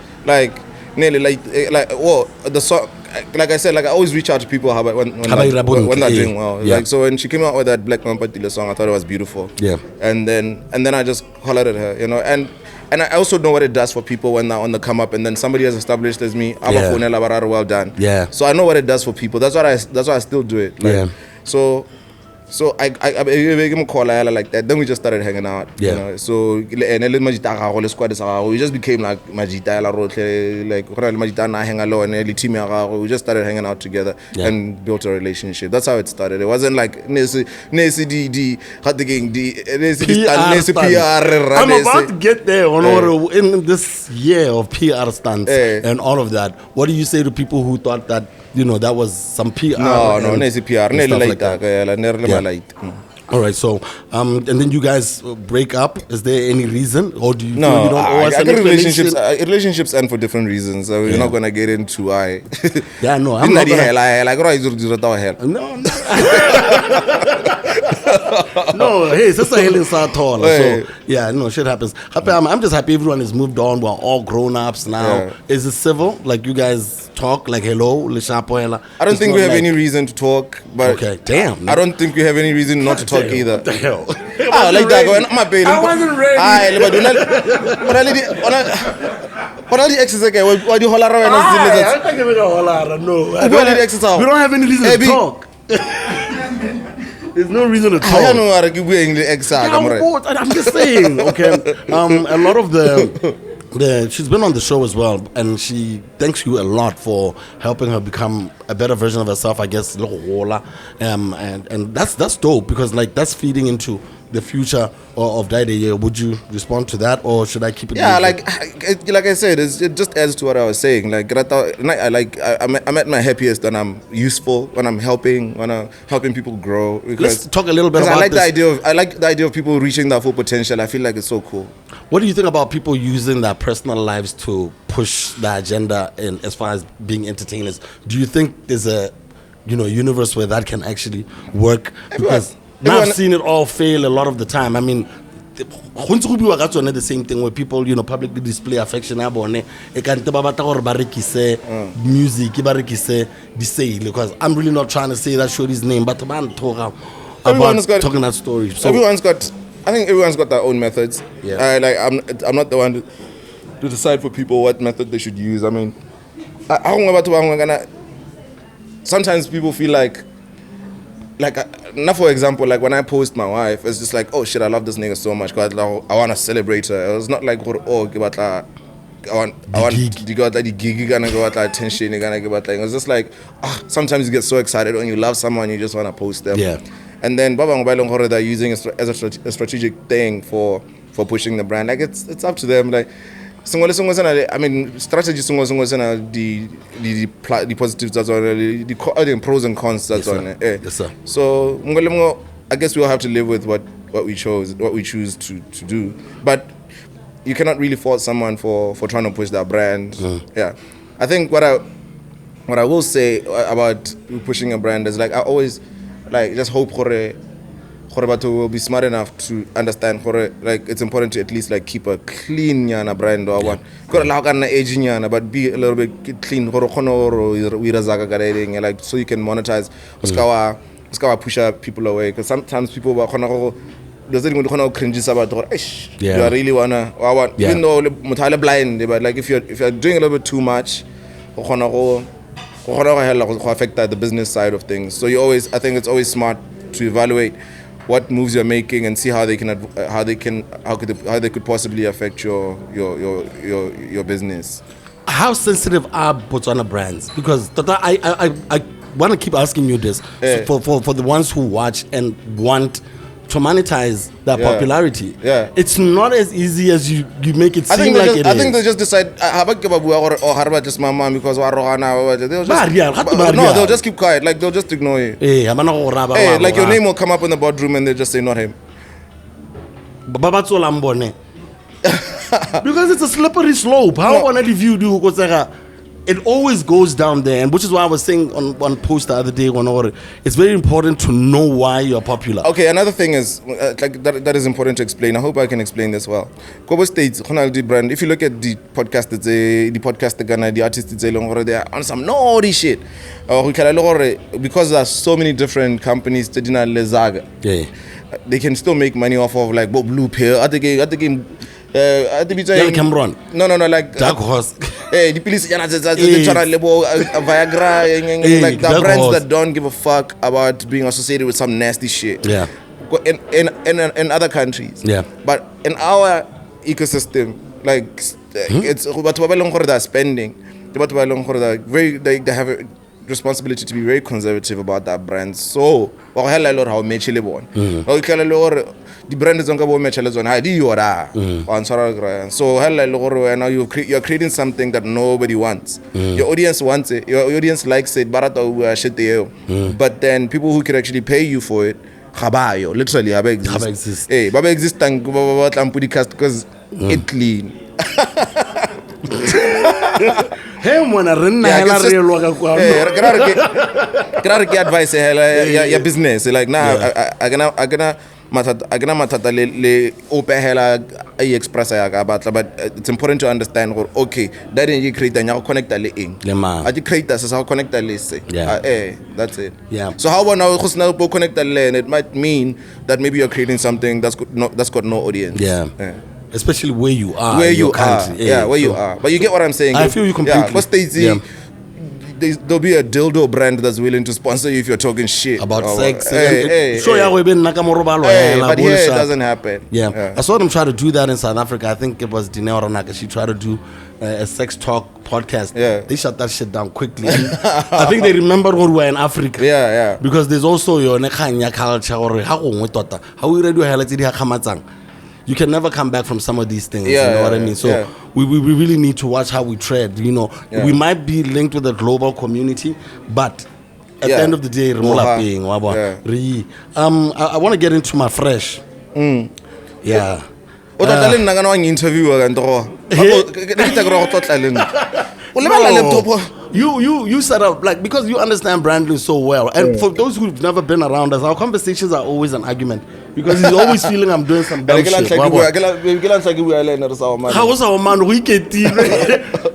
the song. Like I said, like I always reach out to people when they're doing well. Yeah. Like so when she came out with that Black Mampatila song, I thought it was beautiful. Yeah. And then I just hollered at her, and I also know what it does for people when they're on the come up, and then somebody as established as me, well done. Yeah. So I know what it does for people. That's why I still do it. Like, Yeah. So I gave him a call like that. Then we just started hanging out. Yeah. So we just became like Majita like we just started hanging out together and built a relationship. That's how it started. It wasn't like PR. I'm about to get there in this year of PR stunts and all of that. What do you say to people who thought that that was some PR? No, PR. All right, so and then you guys break up. Is there any reason, or do you? No, you don't owe us I an think explanation? relationships end for different reasons. So we're not gonna get into why. Yeah, no, I'm not gonna. No. No, hey, it's a healing start tall. So yeah, no, shit happens. I'm just happy everyone has moved on. We're all grown ups now. Yeah. Is it civil? Like you guys talk like hello, Lishapo? I don't think we have any reason to talk, but okay, damn. I don't think we have any reason not to talk either. What the hell? Like that going, my baby. I wasn't ready. What are the exes again? What do you hold around? I'm not giving a whole lot. No, we don't have any reason to talk. There's no reason to talk. I don't know how to give you I'm just saying. Okay, a lot of she's been on the show as well, and she thanks you a lot for helping her become a better version of herself, I guess. And that's dope, because like that's feeding into the future of Daide. Would you respond to that, or should I keep it? Yeah, like I said, it just adds to what I was saying. Like I'm at my happiest when I'm useful, when I'm helping people grow. Let's talk a little bit about I like the idea of people reaching their full potential. I feel like it's so cool. What do you think about people using their personal lives to push the agenda in as far as being entertainers? Do you think there's a universe where that can actually work? Because now I've seen it all fail a lot of the time. I mean, the same thing where people publicly display affection music, because I'm really not trying to say that shorty's name, but man talking that story. So I think everyone's got their own methods. Yeah. I'm not the one to decide for people what method they should use. I mean, sometimes people feel like now for example, like when I post my wife, it's just like, oh shit, I love this nigga so much because I want to celebrate her. It's not like, oh, I want the gig, attention. It's just like, sometimes you get so excited when you love someone, you just want to post them. Yeah. And then they're using it as a strategic thing for pushing the brand. Like it's up to them. Like I mean, strategy the positives that's on the pros and cons that's on it. Yes, sir. So I guess we'll have to live with what we choose to do. But you cannot really fault someone for trying to push their brand. Yeah. I think what I will say about pushing a brand is like I always like just hope for but will be smart enough to understand like it's important to at least like keep a clean yana brand or one. Aging yana, but be a little bit clean. Like so you can monetize. Uskawa push people away because sometimes people doesn't even know cringes about you really wanna even though mutale blind, but like if you're doing a little bit too much, affect the business side of things. So I think it's always smart to evaluate what moves you're making and see how they could possibly affect your business. How sensitive are Botswana brands? Because I want to keep asking you this for the ones who watch and want to monetize that popularity. Yeah, it's not as easy as you make it seem like it is. I think they just decide or just my mom because they'll just keep quiet, like they'll just ignore you. Like your name will come up in the boardroom and they just say not him. Because it's a slippery slope. How on if you do it always goes down there, and which is why I was saying on post the other day it's very important to know why you're popular. Okay, another thing is like that is important to explain. I hope I can explain this well. Kobo States, brand. If you look at the podcast, the artists, they are on some naughty shit. Because there are so many different companies, they can still make money off of like Blue Pill. Cameron. No, like Dark Horse. The police Viagra, like the brands that don't give a fuck about being associated with some nasty shit. Yeah. In other countries. Yeah. But in our ecosystem, like it's what they're spending. They have a responsibility to be very conservative about that brand. So how much the brand is on so now you're creating something that nobody wants. Your audience wants it, your audience likes it, but then people who can actually pay you for it literally exist. Hey, Baba exists and Podicast because it clean. Hey, mwana advice your business like I gonna matata le opehela express but it's important to understand okay that you create and connect le eng I create as how connect le say that's it. So how about now connect le, it might mean that maybe you're creating something that's got no audience. Especially where you are. Where you are. You are. But you get what I'm saying. I feel you completely. But there'll be a dildo brand that's willing to sponsor you if you're talking shit about sex. But here it doesn't happen. I saw them try to do that in South Africa. I think it was Dineo Ranaka. She tried to do a sex talk podcast. They shut that shit down quickly. I think they remembered when we were in Africa. Because there's also your Nekanya culture or how we ready to you can never come back from some of these things. You know what I mean? So we really need to watch how we tread. You know, we might be linked with the global community, but at the end of the day, I want to get into MaFresh. You set up like because you understand branding so well, and for those who've never been around us, our conversations are always an argument because he's always feeling I'm doing some dumb shit. How was our man wicked?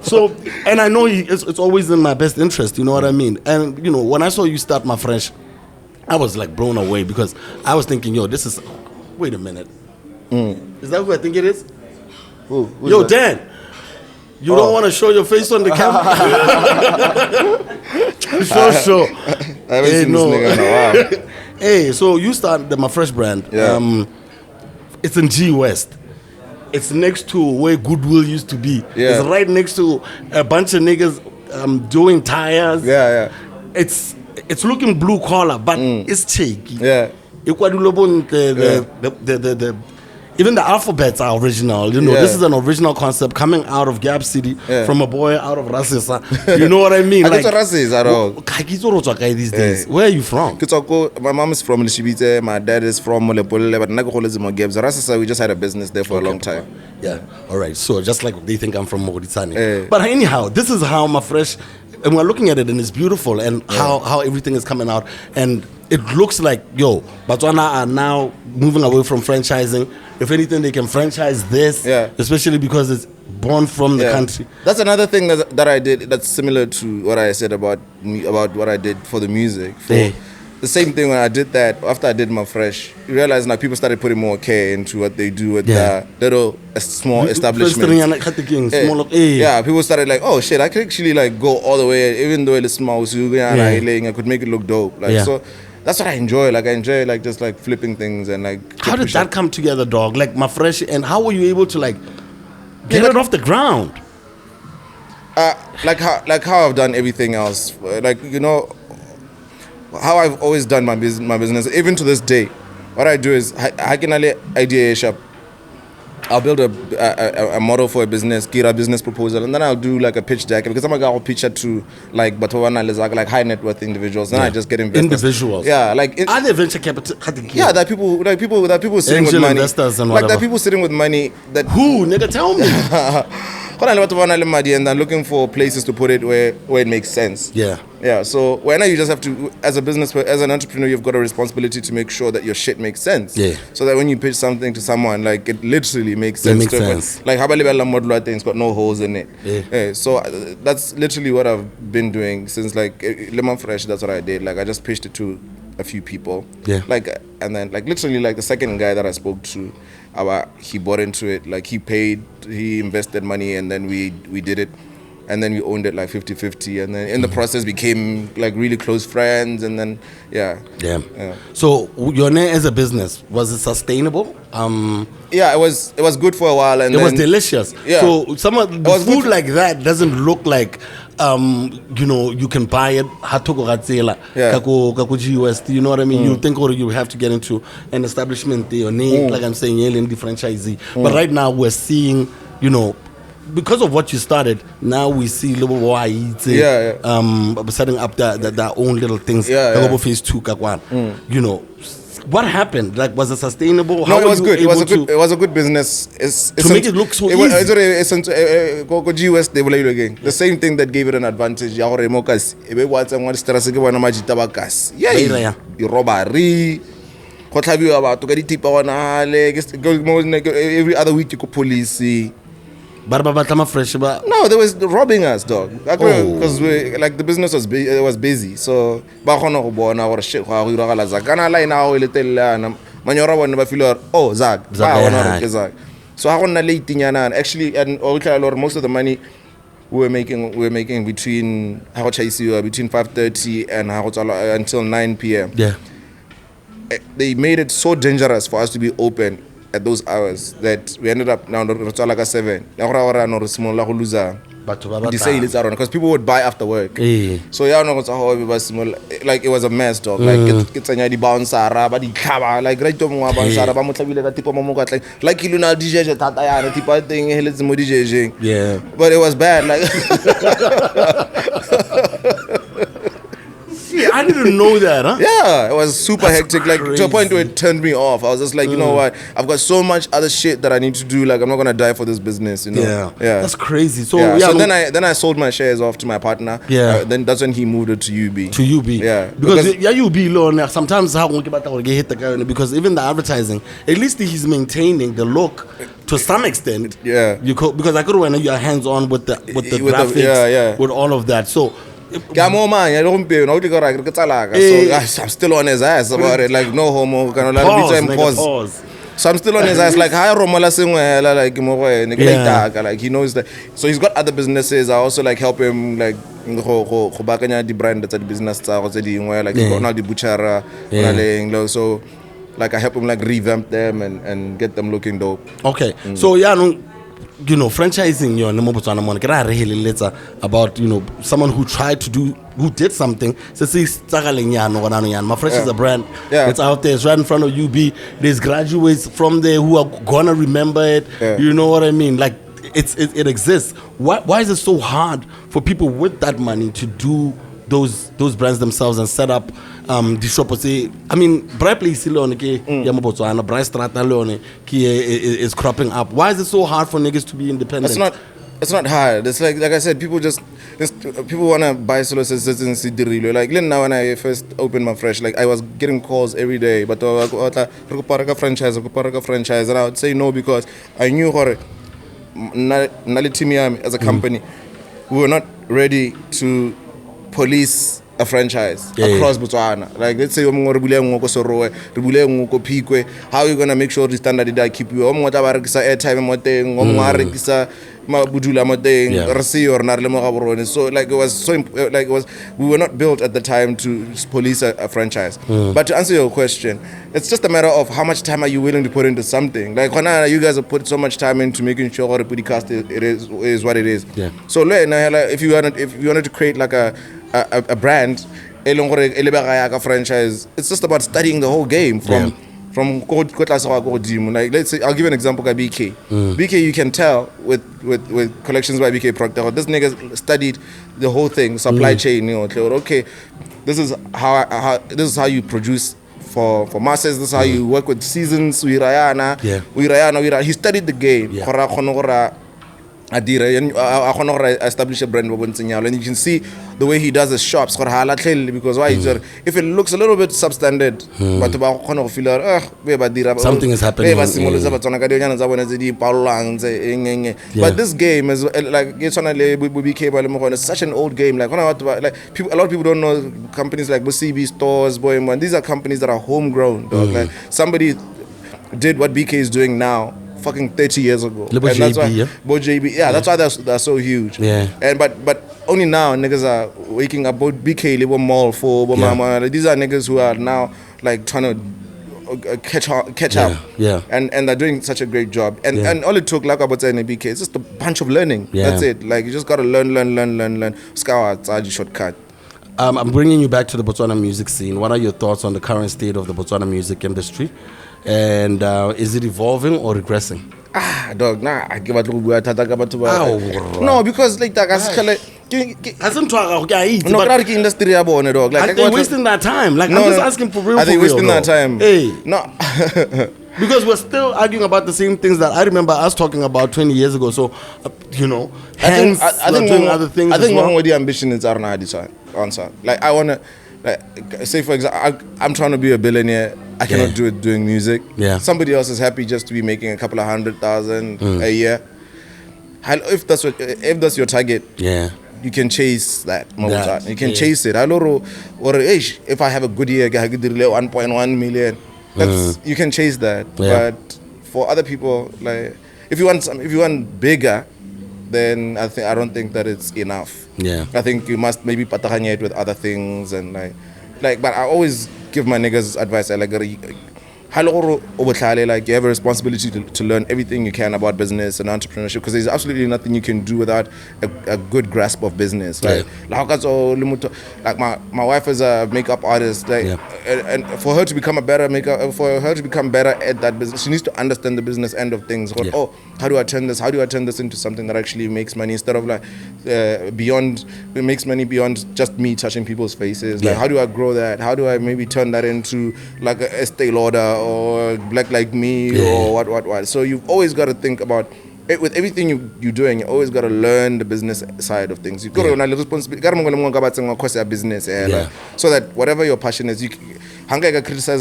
So, and I know it's always in my best interest. You know what I mean? And you know, when I saw you start MaFresh, I was like blown away because I was thinking, this is. Wait a minute, is that who I think it is? Yo, Dan. You don't want to show your face on the camera? Sure. I haven't seen this nigga in a while. Hey, so you started the MaFresh brand. It's in G West. It's next to where Goodwill used to be. It's right next to a bunch of niggas doing tires. It's looking blue collar, but it's shaky. Even the alphabets are original. You know, this is an original concept coming out of Gap City from a boy out of Rasisa. You know what I mean? Like, these days. Where are you from? My mom is from Lishibite. My dad is from Molepole. But Rasisa, we just had a business there for a long time. All right. So just like they think I'm from Mogoditsani. But anyhow, this is how MaFresh and we're looking at it, and it's beautiful, and how everything is coming out, and it looks like Batswana are now moving away from franchising. If anything, they can franchise this, especially because it's born from the country. That's another thing that I did that's similar to what I said about what I did for the music. The same thing when I did that, after I did MaFresh, you realize now people started putting more care into what they do with the little small establishments. People started like, oh shit, I could actually like go all the way, even though it's small, I could make it look dope. So that's what I enjoy. Like I enjoy like just like flipping things and like. How did that come together, dog? Like MaFresh, and how were you able to like get it off the ground? Like how I've done everything else. Like how I've always done my business, even to this day. What I do is I can idea shop. I'll build a model for a business, get a business proposal, and then I'll do like a pitch deck because I'm gonna pitch it to like Botswana, like high net worth individuals. Then I just get investors. Individuals. Yeah, like are there venture capital? Yeah, that people sitting Angel with money. Investors and like that people sitting with money that who nigga tell me. And then looking for places to put it where it makes sense. Yeah. So when you just have to, as an entrepreneur, you've got a responsibility to make sure that your shit makes sense. So that when you pitch something to someone, like it literally makes sense. It makes sense. Like Habalibella model thing's got no holes in it. So that's literally what I've been doing since like MaFresh. That's what I did. Like I just pitched it to a few people. Like and then like literally like the second guy that I spoke to, he bought into it. Like he invested money, and then we did it. And then we owned it like 50-50, and then in the process became like really close friends, and then So your name as a business, was it sustainable? It was good for a while, and it was delicious. So some of the food like that doesn't look like you can buy it GUST, you know what I mean? You think, or you have to get into an establishment or name, like I'm saying, the franchisee. But right now we're seeing, because of what you started, now we see little boys setting up their own little things. Phase 2, what happened? Like, was it sustainable? No, it was good. It was a good business. To make it look so easy. The same thing that gave it an advantage. Robbery. Every other week you could police. No, they was robbing us, dog. Because like the business was busy, so so actually, and most of the money we were making between 5:30 and until 9 p.m. They made it so dangerous for us to be open at those hours that we ended up now like 7. Because people would buy after work. So like it was a mess, dog. Like it's a bouncer, like right to like DJ, but it was bad, like I didn't know that, huh? Yeah, it was super hectic, like to a point where it turned me off. I was just like, you know what? I've got so much other shit that I need to do. Like, I'm not gonna die for this business, Yeah. That's crazy. So so then I sold my shares off to my partner. Then that's when he moved it to UB. Yeah. Because UB loan sometimes how hit the guy because even the advertising, at least he's maintaining the look to some extent. Because I could when you're hands on with the graphics, with all of that. So. I'm still on his ass about it, like no homo. Pause. So I'm still on his ass, like like he knows that. So he's got other businesses. I also like help him like the brand that's at business like he got now the butcher. So like I help him like revamp them and get them looking dope. Okay. So franchising later about someone who did something. MaFresh is a brand. It's out there. It's right in front of UB. There's graduates from there who are gonna remember it. You know what I mean? Like it exists. Why is it so hard for people with that money to do those brands themselves and set up the shop? I mean, bright place Botswana, bright strata is cropping up. Why is it so hard for niggas to be independent? It's not hard. It's like I said, people want to buy solo systems in Sidirilo. Like now when I first opened MaFresh, like I was getting calls every day, but franchise, and I would say no because I knew as a company, we were not ready to police a franchise across Botswana. Like let's say how are you gonna make sure the standard that keep you airtime so like we were not built at the time to police a franchise. But to answer your question, it's just a matter of how much time are you willing to put into something. Like you guys have put so much time into making sure the PODI-CAST is what it is. So if you wanted to create like a brand, a franchise, it's just about studying the whole game from like let's say I'll give you an example of BK. BK, you can tell with collections by BK Proctor, this nigga studied the whole thing, supply chain, okay, this is how you produce for masses, this is how you work with seasons, he studied the game. Establish a brand and you can see the way he does his shops because why if it looks a little bit substandard but something is happening but this game is like it's such an old game. Like a lot of people don't know companies like CB stores, these are companies that are homegrown, dog. Like somebody did what BK is doing now fucking 30 years ago. And that's why that's why they're so huge. And but only now niggas are waking up. BK Libo Mall for these are niggas who are now like trying to catch up. And they're doing such a great job. And all it took, like about saying BK, it's just a bunch of learning. That's it. Like you just gotta learn. Scour shortcut. I'm bringing you back to the Botswana music scene. What are your thoughts on the current state of the Botswana music industry? And is it evolving or regressing? Dog, nah, I give no, because like that, industry dog. Like are they wasting that time? Like I'm just asking for real. Are they wasting that time? Hey, no. Because we're still arguing about the same things that I remember us talking about 20 years ago. So, I think doing other things. I think one of the ambition is answer. Like I wanna, like say for example, I'm trying to be a billionaire. I cannot do it doing music. Somebody else is happy just to be making a couple of 100,000 a year. If that's your target, you can chase that. You can chase it. Or if I have a good year, I get 1.1 million. You can chase that. But for other people, like if you want bigger, then I don't think that it's enough. I think you must maybe patahanya it with other things and like. But I always give my niggas advice. I like you have a responsibility to learn everything you can about business and entrepreneurship because there's absolutely nothing you can do without a good grasp of business. Like my wife is a makeup artist, and for her to become better at that business, she needs to understand the business end of things. How do I turn this into something that actually makes money instead of makes money beyond just me touching people's faces. Like how do I grow that? How do I maybe turn that into like a Estee Lauder or Black Like Me or what. So you've always got to think about it, with everything you're doing. You always got to learn the business side of things. You got to responsibility. Business, so that whatever your passion is, you criticize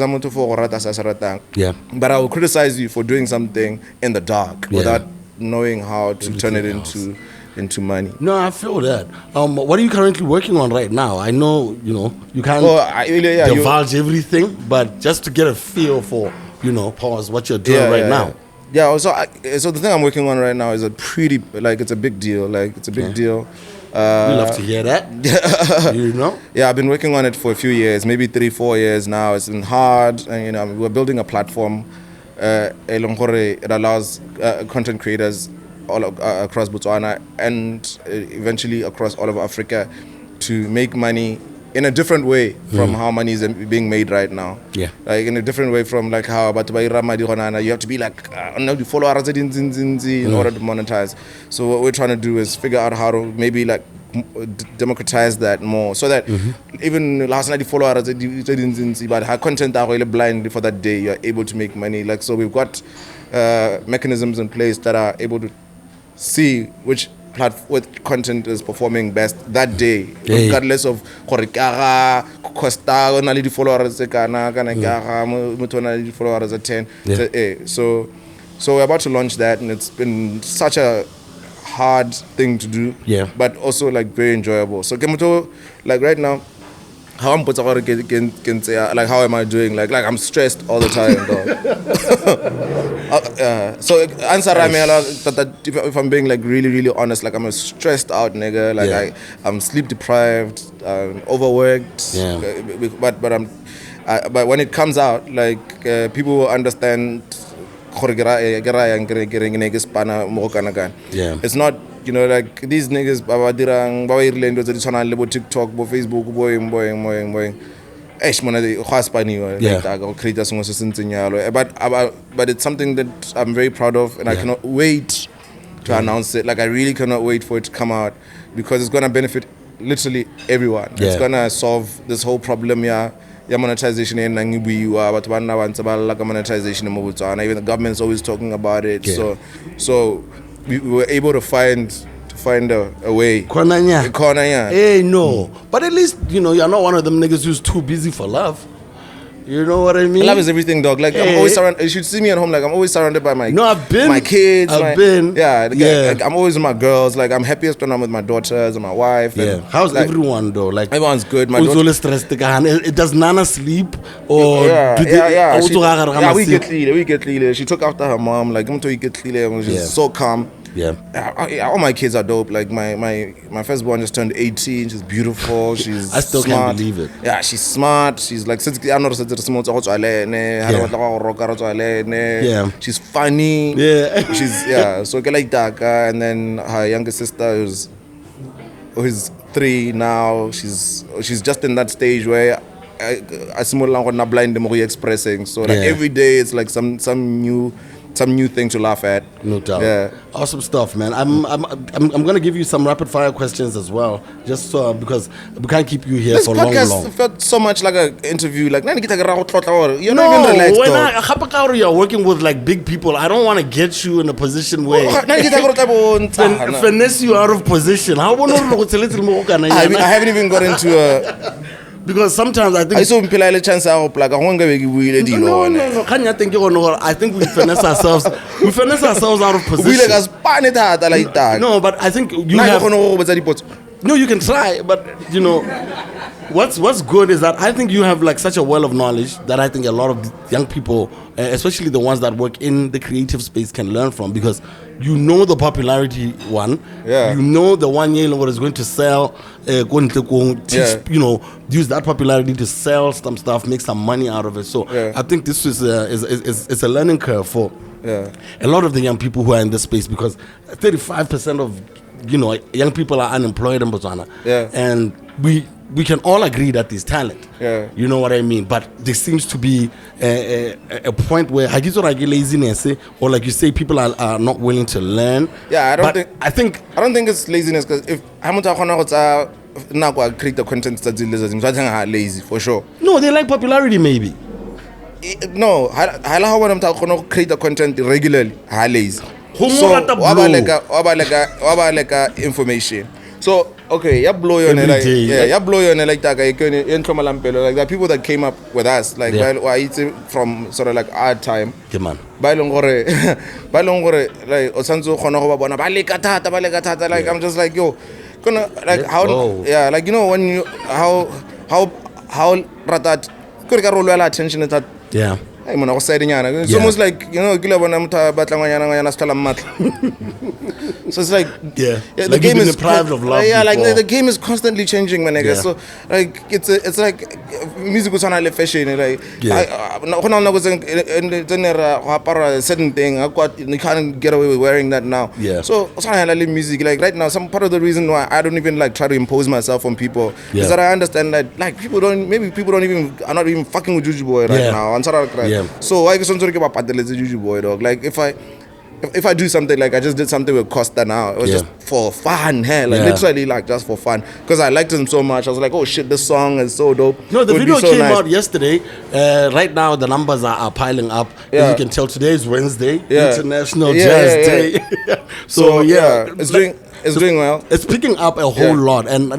but I will criticize you for doing something in the dark without knowing how to turn it into money. No, I feel that. What are you currently working on right now? I know, you can't divulge everything, but just to get a feel for, pause what you're doing right now. Yeah, so the thing I'm working on right now is it's a big deal. Like, it's a big deal. We love to hear that. Yeah, I've been working on it for a few years, maybe 3-4 years now. It's been hard. And, we're building a platform. It allows content creators all across Botswana and eventually across all of Africa to make money in a different way from how money is being made right now. Like in a different way from like how you have to be like followers in order to monetize. So what we're trying to do is figure out how to maybe like democratize that more, so that even last night the followers but her content are really blind for that day, you're able to make money. Like, so we've got mechanisms in place that are able to see which content is performing best that day, regardless of gore kaga costa o na le di followers tse kana kaga motho o na le di followers at 10. So we're about to launch that, and it's been such a hard thing to do, but also like very enjoyable. So like right now, how I'm put like how am I doing? Like I'm stressed all the time, though. So answer me that if I'm being like really honest, like I'm a stressed out nigga. Like I'm sleep deprived, overworked. But but when it comes out, like people will understand. It's not, you know, like these niggas TikTok, Facebook, but it's something that I'm very proud of, and I cannot wait to announce it. Like I really cannot wait for it to come out, because it's gonna benefit literally everyone. It's gonna solve this whole problem monetization in monetization in Botswana. Even the government's always talking about it. So we were able to find a way. Hey, no. But at least, you know, you're not one of them niggas who's too busy for love. You know what I mean? Love is everything, dog. Like I'm always surrounded. You should see me at home. Like I'm always surrounded by my my kids. Like, I'm always with my girls. Like I'm happiest when I'm with my daughters and my wife. And, how's like, everyone though? Like everyone's good. My stressed. Does Nana sleep or we get clean. She took after her mom. Like I'm we get clean. She's so calm. All my kids are dope. Like my firstborn just turned 18. She's beautiful. She's I still smart. Can't believe it. Yeah, she's smart. She's like she's funny. She's so like that. And then her younger sister who's 3 now. She's just in that stage where I not blind them expressing. So like every day it's like some new thing to laugh at. No doubt. Awesome stuff, man. I'm gonna give you some rapid fire questions as well, just because we can't keep you here for long. This podcast felt so much like an interview. Like you're not even relaxed. When you're working with like big people, I don't want to get you in a position where finesse you out of position. I haven't even got into a. Because sometimes I think I saw a chance out like I think we finesse ourselves. We finesse ourselves out of position. No, but I think you have. No, you can try, but you know, what's good is that I think you have like such a well of knowledge that I think a lot of young people, especially the ones that work in the creative space, can learn from, because you know the popularity one. You know the one year what is going to sell. You know, use that popularity to sell some stuff, make some money out of it. So I think this is a learning curve for a lot of the young people who are in this space, because 35% of young people are unemployed in Botswana. And we can all agree that there's talent. You know what I mean? But there seems to be a point where laziness, or like you say, people are not willing to learn. I don't think it's laziness, because if I'm create the content that's lazy for sure. No, they like popularity maybe. No, I want them to create the content regularly. Lazy. So information. So okay, blow your like that. Like there are people that came up with us like from sort of like our time. Like I'm just like like how like you know when you how that attention is that it's almost like so it's like the game is deprived of love. Like the game is constantly changing, man. So like it's like music was on a fashion. Like a certain thing, you can't get away with wearing that now. So I like music. Like right now, some part of the reason why I don't even like try to impose myself on people is that I understand that like people are not even fucking with Juju Boy right now. So I guess I'm talking about Juju Boy, dog. Like if if I do something like I just did something with Costa now, it was just for fun, hey, like literally like just for fun, because I liked him so much. I was like, oh shit, this song is so dope. No, the video came out yesterday. Right now the numbers are piling up. As you can tell, today is Wednesday, International Jazz Day. So it's doing well. It's picking up a whole lot, and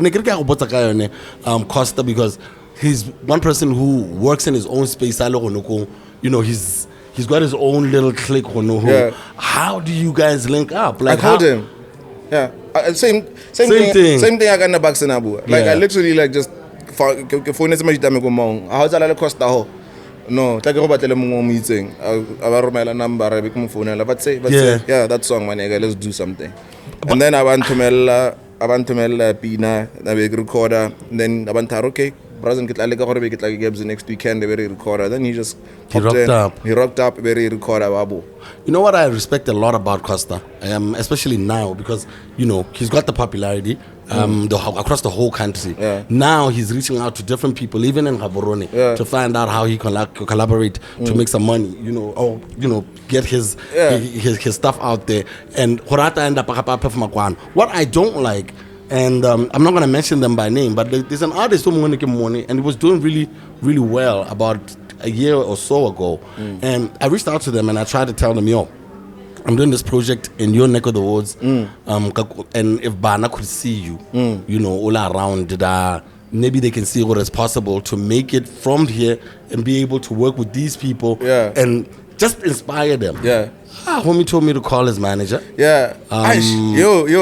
Costa, because he's one person who works in his own space. You know, he's got his own little clique. How do you guys link up? Like, I called him. Yeah, same thing. Same thing. I got in the Batswana. Like I literally like just phone somebody that me go mong. How does that cost ho? No, take go battle mo meeting. I romela number. I become phone. But say that song, my nigga. Let's do something. And then I went to Mel Pina. I make recorder. Then I went to okay. Brother, get like Gibbs next weekend. They very recorder. Then he just rocked up. Very recorder. Babu. You know what I respect a lot about Costa, especially now, because you know he's got the popularity across the whole country. Now he's reaching out to different people, even in Gaborone, to find out how he can collaborate to make some money. You know, or get his stuff out there. And what I don't like. And I'm not going to mention them by name, but there's an artist who money, and he was doing really, really well about a year or so ago. And I reached out to them and I tried to tell them, yo, I'm doing this project in your neck of the woods. And if Bana could see you, you know, all around, maybe they can see what is possible to make it from here and be able to work with these people and just inspire them. Homie told me to call his manager. Yo,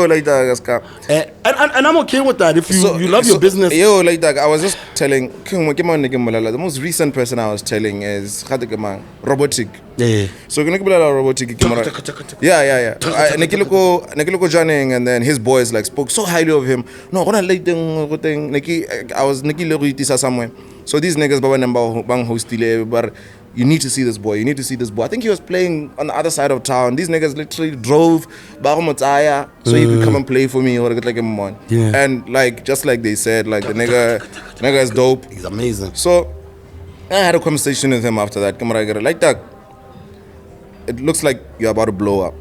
like that, and I'm okay with that. If you love your business. Yo, like that. I was just telling the most recent person I was telling is robotic. So can robotic. Nekiloko joining, and then his boys like spoke so highly of him. No, I was Nekiloko somewhere. So these niggas bang hostile, but you need to see this boy. I think he was playing on the other side of town. These niggas literally drove Bagamotaya so he could come and play for me or get like him on. And like just like they said, like the nigga is dope. He's amazing. So I had a conversation with him after that. Like that. It looks like you're about to blow up.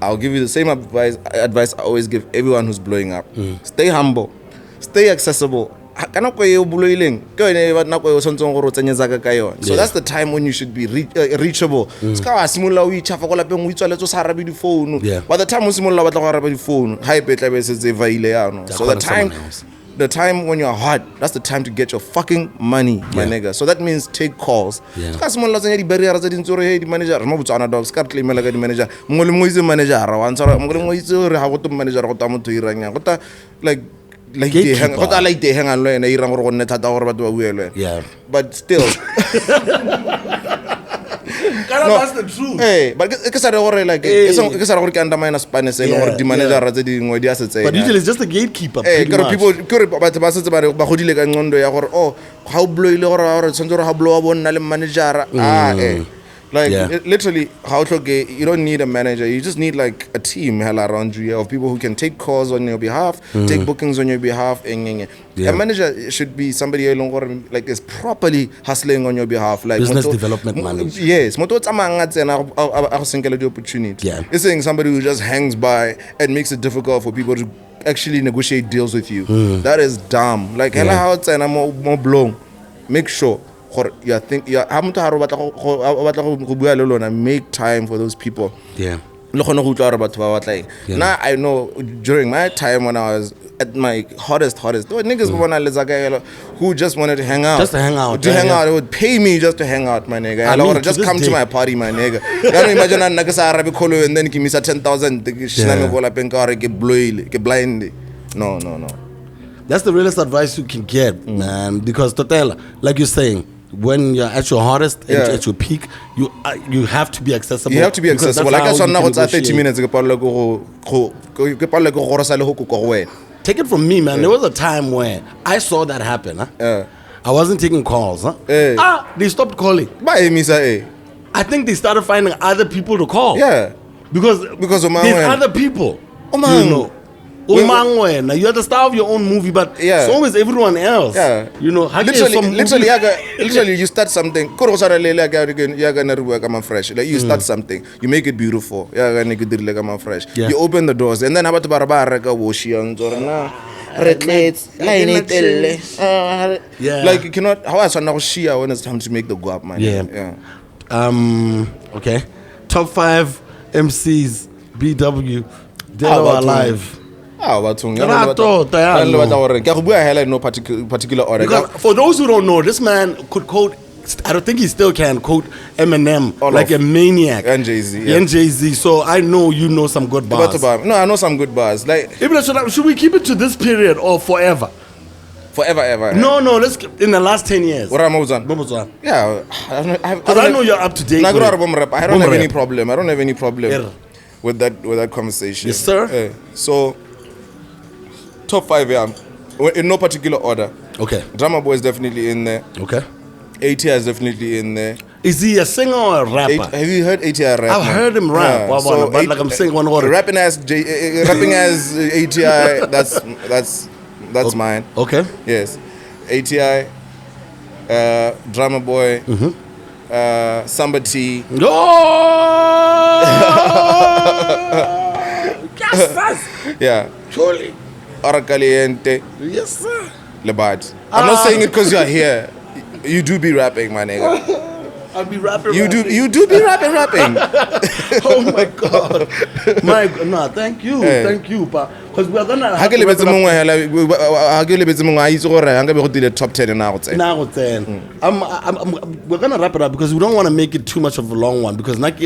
I'll give you the same advice I always give everyone who's blowing up. Stay humble. Stay accessible. So that's the time when you should be reachable. By the time you phone, so the time when you're hot, that's the time to get your fucking money, my nigga. So that means take calls. Like they hang on but still that's the truth. Hey, but it's undermine Spanish or the manager. But usually it's just a gatekeeper. Hey, people how blow manager. Like literally, you don't need a manager. You just need like a team around you of people who can take calls on your behalf, take bookings on your behalf. A manager should be somebody like is properly hustling on your behalf, like business development manager. Yes, the opportunity. It's saying somebody who just hangs by and makes it difficult for people to actually negotiate deals with you. That is dumb. Like how it's more blown. Make sure. Make time for those people. Now I know during my time when I was at my hottest, there were niggas who just wanted to hang out. Just to hang out. They would pay me just to hang out, my nigga. I mean, just come to my party, my nigga. You don't imagine and then give me 10,000 get blind. No. That's the realest advice you can get, man. Because Totel, like you're saying, when you're at your hardest and at your peak, you have to be accessible. You have to be accessible. Like I said, now it's 30 minutes. Take it from me, man. There was a time where I saw that happen. I wasn't taking calls. They stopped calling. I think they started finding other people to call. Yeah. Because of there's other people. You know. Umangwena, you're the star of your own movie, but it's always everyone else. Yeah. You know, literally, you start something. MaFresh. Like you start something, you make it beautiful. MaFresh. You open the doors, and then about like you cannot. How else when it's time to make the guap, man? Yeah. Okay. Top 5 MCs, BW, dead or alive. No particular order. Because for those who don't know, this man could quote, I don't think he still can quote Eminem like a maniac. And Jay-Z. And Jay-Z. So I know you know some good bars. No, I know some good bars. Like, should we keep it to this period or forever? Forever, ever. No, let's in the last 10 years. Yeah. Because I know you're up to date. I don't have any problem. With that conversation. Yes, sir. So, top 5, in no particular order. Okay. Drama Boy is definitely in there. Okay. ATI is definitely in there. Is he a singer or a rapper? Have you heard ATI rap? I've heard him rap. But like I'm saying one word. Rapping as ATI, that's mine. Okay. Yes. ATI, Drama Boy, Samba T. Yeah. Truly. Ora Caliente. Yes, sir. Lebad. I'm not saying it because you're here. You do be rapping, my nigga. I'll be rapping. You do be rapping. Oh my God. Thank you. Thank you, pa. Because we're gonna have the top 10 now. We're gonna wrap it up because we don't want to make it too much of a long one because but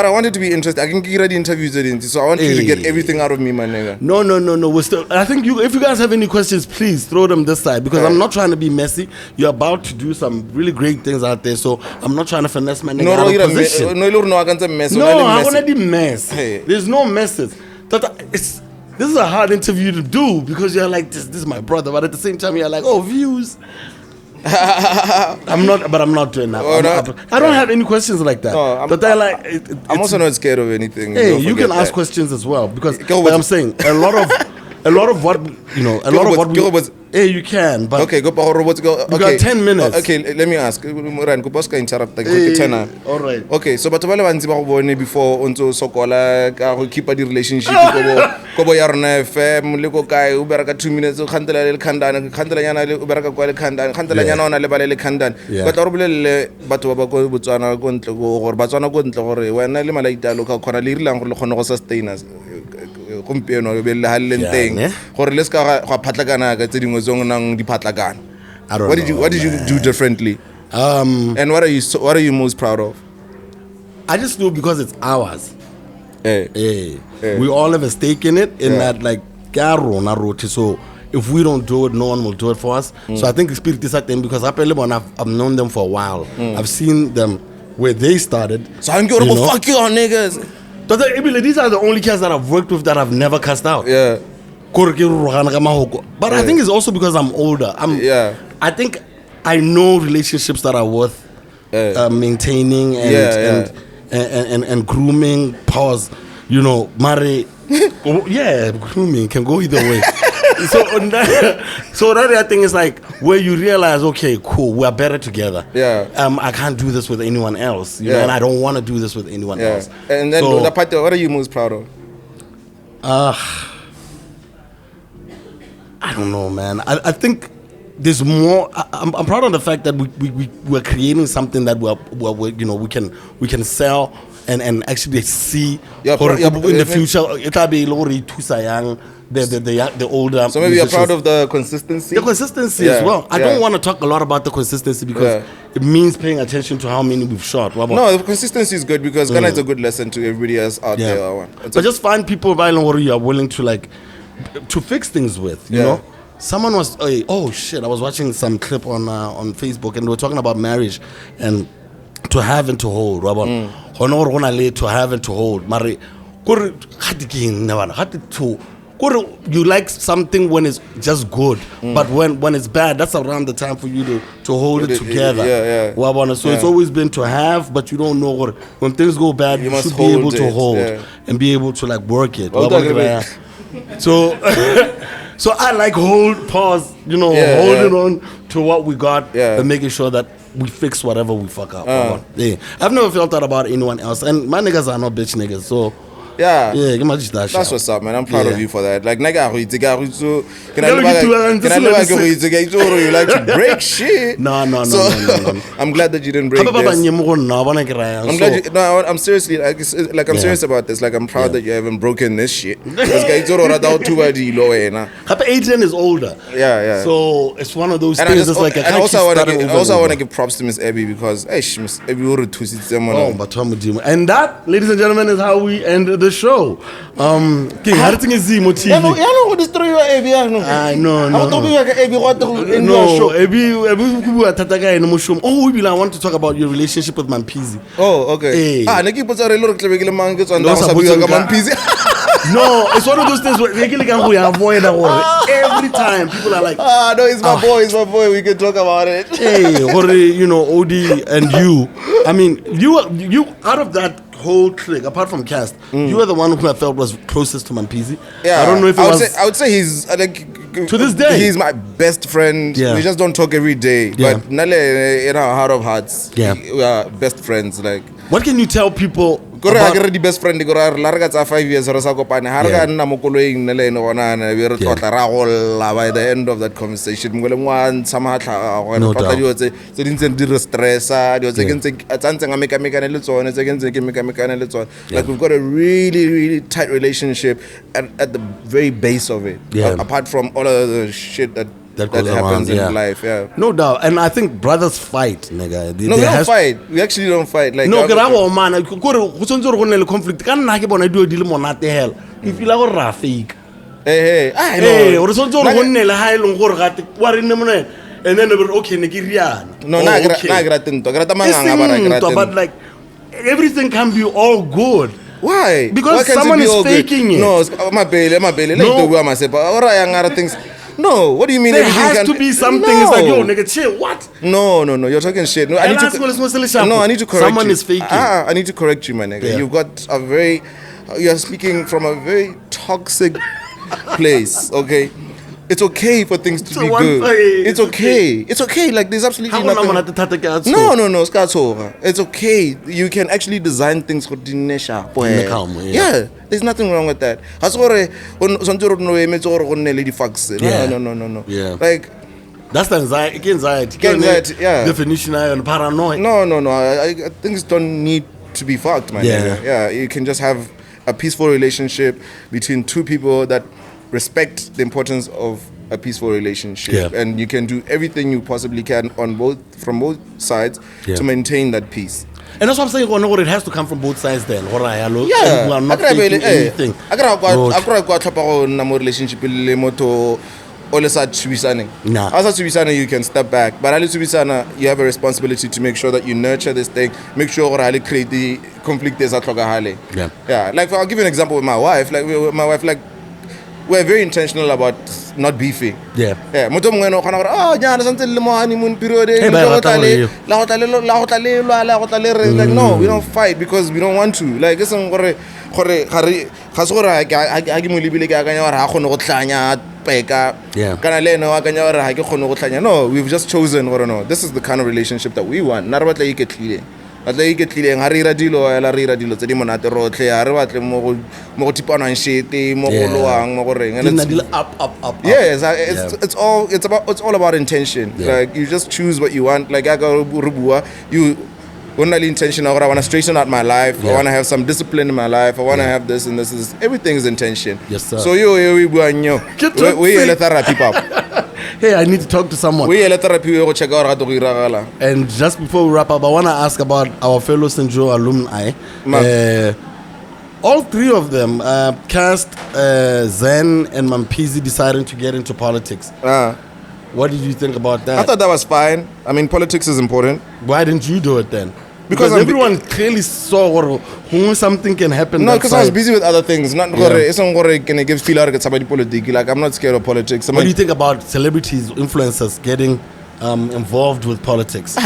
I want it to be interesting. I can get the interviews in, so I want you to get everything out of me, my nigga. No. We're still. I think if you guys have any questions, please throw them this side because I'm not trying to be messy. You're about to do some really great things out there, so I'm not trying to finesse my nigga out of position. I want to be mess. There's no messes. This is a hard interview to do because you're like this is my brother, but at the same time you're like, oh, views. I'm not doing that. I don't have any questions like that. No, but they're like, I'm also not scared of anything. Hey, you can ask questions as well because like I'm saying a lot of what hey, you can. But okay, go robots go. Okay, you got 10 minutes. Okay, let me ask. Moran, go boss ka interrupt. All right. Okay, so batho ba le bantsi ba go bone before onto sokola ka go keep the relationship go bo ya rona FM le go kae o bereka 2 minutes o khantela le khandana khantela nyana le o bereka kwa le khandana khantela nyana ona le bale le khandana but re bolelle batho ba go Botswana go ntle go gore Batswana go ntle gore wena le malaitalo ka khona le rilang gore le khone go sustain us gompieno be le haleng teng gore le ska ga phatlakana ka tse dingwe zong nang di phatlakana. What did you do differently? And what are you most proud of? I just do because it's ours. We all have a stake in it that like so if we don't do it, no one will do it for us. So I think it's pretty certain because I've known them for a while. I've seen them where they started. So I'm going to fuck you on niggas. These are the only cats that I've worked with that I've never cast out. Yeah. But I think it's also because I'm older. I think I know relationships that are worth maintaining and grooming. Pause. Grooming can go either way. So that I think is like where you realize, okay, cool, we're better together. I can't do this with anyone else, you know, and I don't want to do this with anyone else. And then the part, what are you most proud of? I don't know, man. I think there's more. I'm proud of the fact that we're creating something that we can sell and actually see in the future. It'll be the older. So maybe you're proud of the consistency. The consistency as well. I don't want to talk a lot about the consistency because it means paying attention to how many we've shot. No, the consistency is good because Ghana is a good lesson to everybody else out there. But just find people you are willing to to fix things with. You know. Someone was I was watching some clip on Facebook and they were talking about marriage and to have and to hold. To have and to hold. you like something when it's just good, but when it's bad, that's around the time for you to hold it together. So it's always been to have, but you don't know what when things go bad, you should be able to hold and be able to like work it. So so I like hold, pause, holding on to what we got and making sure that we fix whatever we fuck up. I've never felt that about anyone else, and my niggas are not bitch niggas, so that's what's up, man. I'm proud of you for that. Like, you like to break shit. No. I'm glad that you didn't break this. I'm seriously I'm serious about this. Like, I'm proud that you haven't broken this shit. 18 is older. So it's one of those things. It's like I also want to give props to Miss Abby because Miss Abby would have and that, ladies and gentlemen, is how we end the show. I want to talk about your relationship with Mampizi. Oh, okay. No, it's one of those things where they can avoid every time people are like, no, it's my boy, we can talk about it. Hey, Odi and you. I mean, you out of that whole clique, apart from Cast, you are the one who I felt was closest to Mampizi. Yeah, I don't know if I would say he's like to this day he's my best friend. We just don't talk every day, but in our heart of hearts, we are best friends. Like, what can you tell people? The best friend 5 years by the end of that conversation like we've got a really, really tight relationship at the very base of it, apart from all of the shit that happens in life, no doubt. And I think brothers fight, nigga. We don't fight. We actually don't fight. Like, no, man, conflict. If you like Rafik, hey, I know. And then okay, but like everything can be all good. Why? Because someone is faking it. No, my baby. No, what do you mean? There has to be something. It's like, yo, nigga, chill. What? No, you're talking shit. No, I need to correct someone you. Is faking. I need to correct you, my nigga. You've got you're speaking from a very toxic place, okay? It's okay for things to be good. It's okay. It's okay. Like, there's absolutely nothing. No, it's okay. You can actually design things for Dinesha. Yeah, there's nothing wrong with that. No. Yeah. Like, that's the anxiety. Definition and paranoia. No. Things don't need to be fucked, man. Yeah, you can just have a peaceful relationship between two people that respect the importance of a peaceful relationship, and you can do everything you possibly can from both sides to maintain that peace. And that's what I'm saying. It has to come from both sides. Then, we are not faking anything. Relationship you can step back, but you have a responsibility to make sure that you nurture this thing, make sure that create the conflict. Like, I'll give you an example with my wife. Like, we're very intentional about not beefing. Honeymoon period. Like, no, we don't fight because we don't want to. Like, no, we've just chosen, this is the kind of relationship that we want. Not about like you get clean. Up. Yeah, it's all about intention. Like, you just choose what you want. Like, you only intention, I want to straighten out my life. I want to have some discipline in my life. I want to have this and this. Everything is intention. Yes, sir. So we therapy. Hey, I need to talk to someone. And just before we wrap up, I want to ask about our fellow St. Joe alumni. All three of them, Cast, Zen, and Mampizi, deciding to get into politics. What did you think about that? I thought that was fine. I mean, politics is important. Why didn't you do it then? Because everyone clearly saw something can happen. No, because I was busy with other things. Not it's not going to give feel like somebody politics. Like I'm not scared of politics. What do you think about celebrities, influencers getting involved with politics?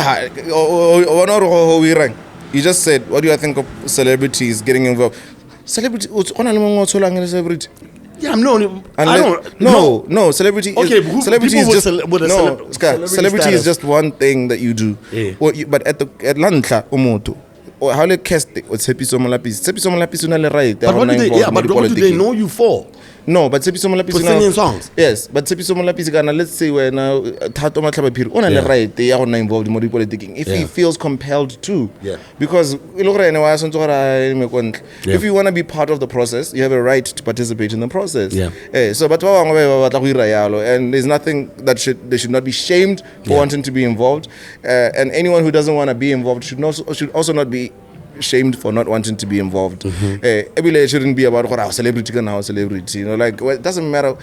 You just said, what do I think of celebrities getting involved? Celebrity. Yeah, no. Celebrity. Okay, celebrity is just celebrity is status. just one thing that you do. Yeah. But at Lantla Omoto, or how they cast it, or Tsepiso Malapis. Tsepiso Malapis una le right. But what do they know you for? No, but Tsepiso Malapis for singing songs. Yes, but Tsepiso Malapis gana, let's say when Tato Matlabapir una le right, they are not involved in politicking. If he feels compelled to. Yeah. Because if you want to be part of the process, you have a right to participate in the process. Yeah. So but and there's nothing that they should not be shamed for wanting to be involved. And anyone who doesn't want to be involved should also not be shamed for not wanting to be involved. It shouldn't be about how celebrity can how celebrity. You know, like it doesn't matter.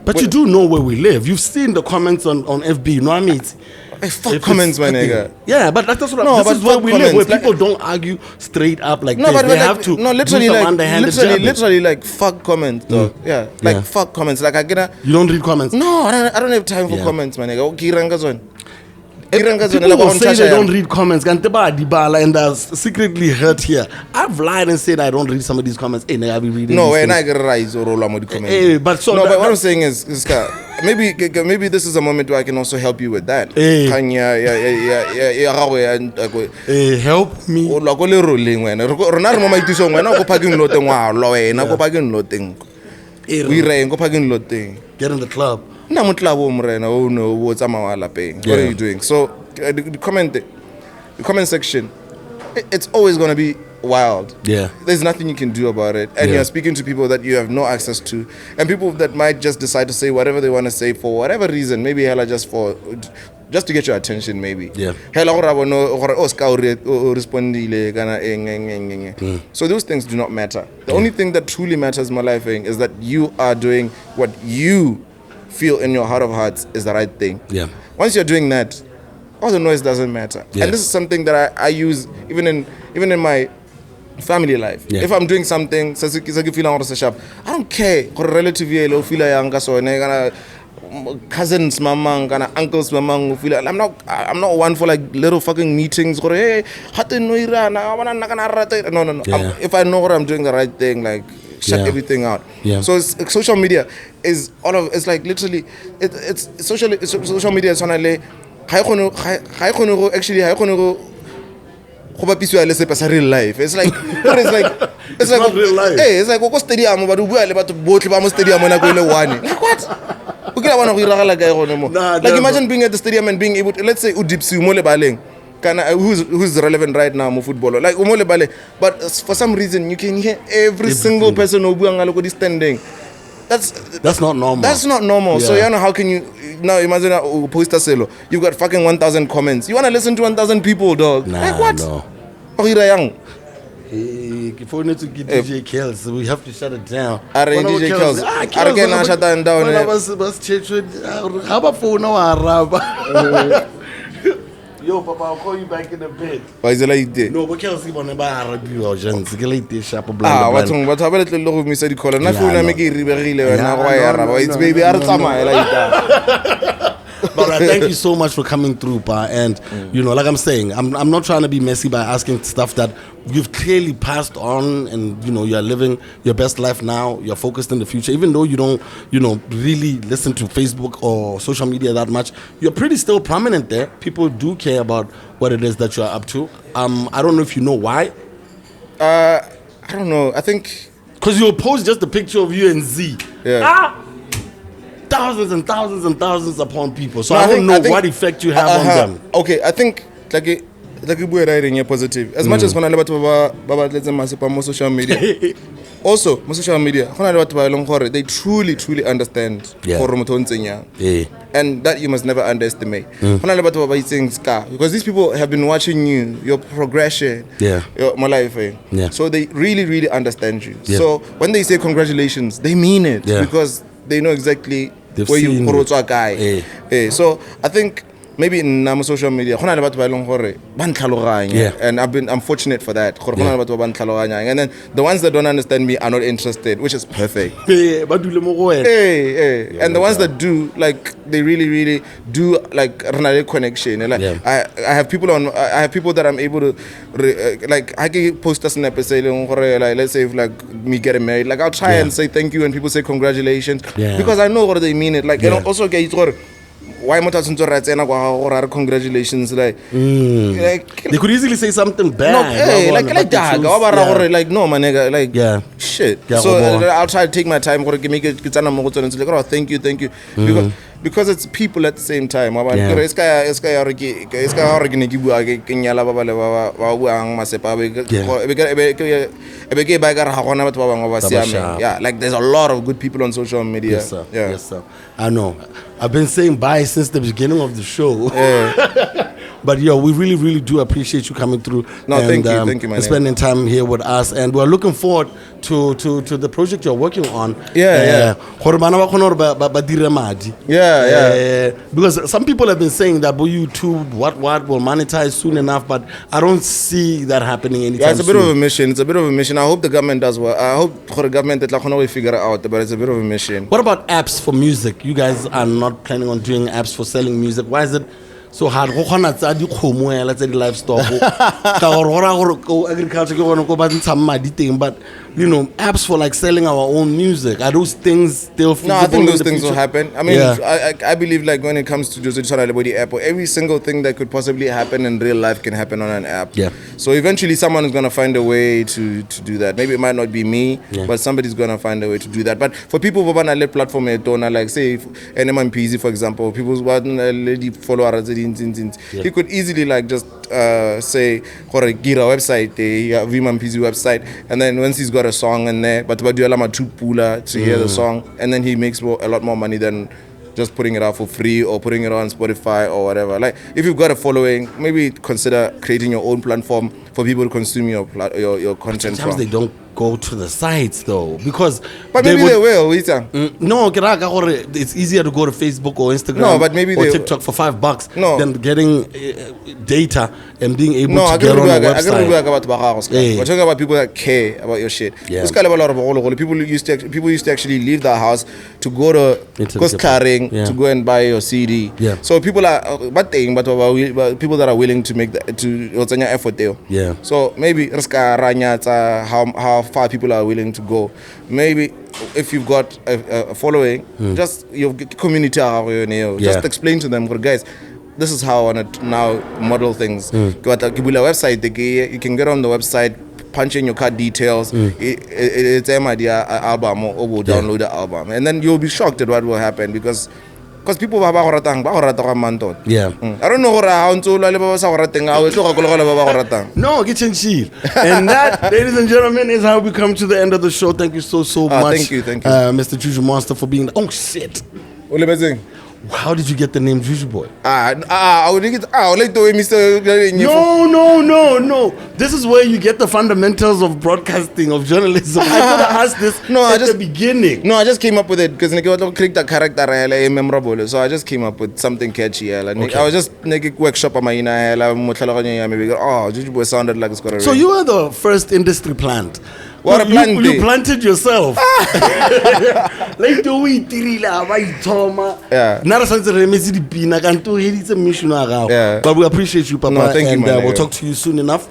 But you do know where we live. You've seen the comments on FB. You know what I mean? Fuck comments, my nigga. Yeah, but that's what this is where we live, where people don't argue straight up like this. They have to literally do some underhanded jabbing. literally like fuck comments, dog. Yeah, like fuck comments. Like I get You don't read comments? No, I don't have time for comments, my nigga. People will say they don't read comments and they're secretly hurt here. I've lied and said I don't read some of these comments. Hey, I'll be reading. No, and I get a rise or roll on the comments. Hey, but but what I'm saying is maybe this is a moment where I can also help you with that. Hey, help me. Get in the club. What are you doing? So the comment section, it's always going to be wild. Yeah. There's nothing you can do about it. And you're speaking to people that you have no access to. And people that might just decide to say whatever they want to say for whatever reason. Maybe hella just to get your attention, maybe. Yeah. So those things do not matter. The only thing that truly matters in my life is that you are doing what you feel in your heart of hearts is the right thing. Yeah. Once you're doing that, all the noise doesn't matter. Yeah. And this is something that I use even in my family life. Yeah. If I'm doing something, I don't care. Cousins, mamang, uncles, mamang. I'm not one for like little fucking meetings. No. Yeah. If I know what I'm doing the right thing, like shut everything out. Yeah. So social media is it's like literally it's social media is actually real life. It's like it's like not real life. Hey, it's like go stadium but stadium like what? Like imagine being at the stadium and being able to, let's say udipsi umole baleng who's relevant right now mo footballer like umole bale, but for some reason you can hear every single person who is standing. That's not normal. That's not normal. Yeah. So you know how can you now imagine a poster selo? You've got fucking 1,000 comments. You want to listen to 1,000 people, dog? Nah, like what? No. If we need to get DJ Kells, we have to shut it down. DJ Kells. Shut that down. How about for now? Yo, Papa, I'll call you back in a bit. Why is it like that? No, but Kells is going to buy a review of Jens. Get late this sharp of what's about it? Look, Mr. Nicola. Nothing make it riverile. It's baby. But thank you so much for coming through, Pa. And you know, like I'm saying, I'm not trying to be messy by asking stuff that you've clearly passed on, and you know you're living your best life now. You're focused in the future, even though you don't, you know, really listen to Facebook or social media that much. You're pretty still prominent there. People do care about what it is that you're up to. I don't know if you know why. I don't know. I think because you'll post just a picture of you and Z. Yeah. Thousands and thousands and thousands upon people. So I don't know what effect you have on them. Okay, I think like we're writing a positive. As much as when I about social media. Also, social media, they truly understand. Yeah. And that you must never underestimate. Because these people have been watching you, your progression, your life. Yeah. So they really understand you. Yeah. So when they say congratulations, they mean it because they know exactly where you guy. So I think maybe in social media, and I'm fortunate for that. And then the ones that don't understand me are not interested, which is perfect. And the ones that do, like, they really do, like, connection. Like, I have people that I'm able to, like, I can post us an episode, like, let's say if, like, me getting married, like, I'll try and say thank you and people say congratulations because I know what they mean it. Like, and also get why congratulations, like they could easily say something bad. No, hey, like that. Like no, my nigga, like shit. So I'll try to take my time. Like, oh, thank you, because it's people at the same time. Yeah, like there's a lot of good people on social media. Yes, sir. Yes, sir. I know. I've been saying bye since the beginning of the show. But we really do appreciate you coming through. No, and, thank you, man. Spending time here with us, and we're looking forward to the project you're working on. Because some people have been saying that YouTube, what will monetize soon enough, but I don't see that happening anytime soon. It's a bit of a mission. I hope the government does well. I hope the government will figure it out, but it's a bit of a mission. What about apps for music? You guys are not planning on doing apps for selling music. Why is it so hard? Livestock. Agriculture, but apps for like selling our own music. Are those things still feasible? No, I think those things will happen. I mean, I believe like when it comes to just the app, every single thing that could possibly happen in real life can happen on an app. Yeah. So eventually someone is going to find a way to do that. Maybe it might not be me, but somebody's going to find a way to do that. But for people who want to let platform like say NMPZ, for example, people who want to follow our he could easily like just say get a website, VMPZ website, and then once he's got a song in there, but do to hear the song, and then he makes a lot more money than just putting it out for free or putting it on Spotify or whatever. Like if you've got a following, maybe consider creating your own platform for people to consume your content. Sometimes they don't go to the sites though, because but maybe they will. No, it's easier to go to Facebook or Instagram or TikTok for $5 than getting data and being able to get on a website. We're talking about people that care about your shit. People used to actually leave the house to go to to go and buy your CD. So people are people that are willing to make that to effort there. So maybe how far people are willing to go. Maybe if you've got a following, just your community, just explain to them, guys, this is how I want to now model things. Got a website, you can get on the website, punch in your card details. It's an idea album or download the album, and then you'll be shocked at what will happen because people have I don't know how No, get chill. And that, ladies and gentlemen, is how we come to the end of the show. Thank you so much. Thank you. Mr. Juju Monster for being oh shit. How did you get the name Juju Boy? I would like the way Mr. No. This is where you get the fundamentals of broadcasting, of journalism. I could have asked this at the beginning. No, I just came up with it because I clicked that character memorable. So I just came up with something catchy. I was just workshop on my Juju Boy sounded like it's got a So you were the first industry plant. What you planted yourself. Like the way but we appreciate you, Papa. No, thank you, man. We'll talk to you soon enough.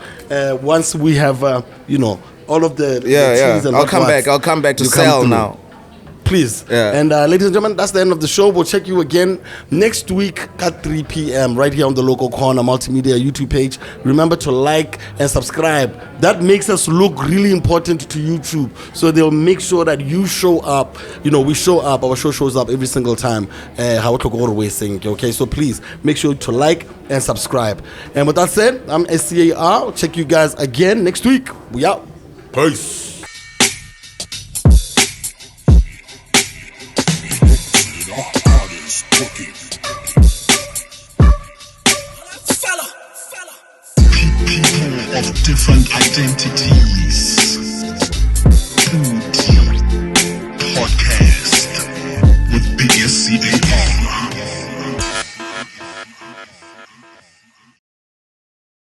Once we have all of the teas and I'll come back to sell now. Please. And ladies and gentlemen, that's the end of the show. We'll check you again next week at 3 p.m. right here on the Local Corner Multimedia YouTube page. Remember to like and subscribe. That makes us look really important to YouTube. So they'll make sure that you show up. We show up. Our show shows up every single time. Okay, so please make sure to like and subscribe. And with that said, I'm SCAR. I'll check you guys again next week. We out. Peace. People of different identities.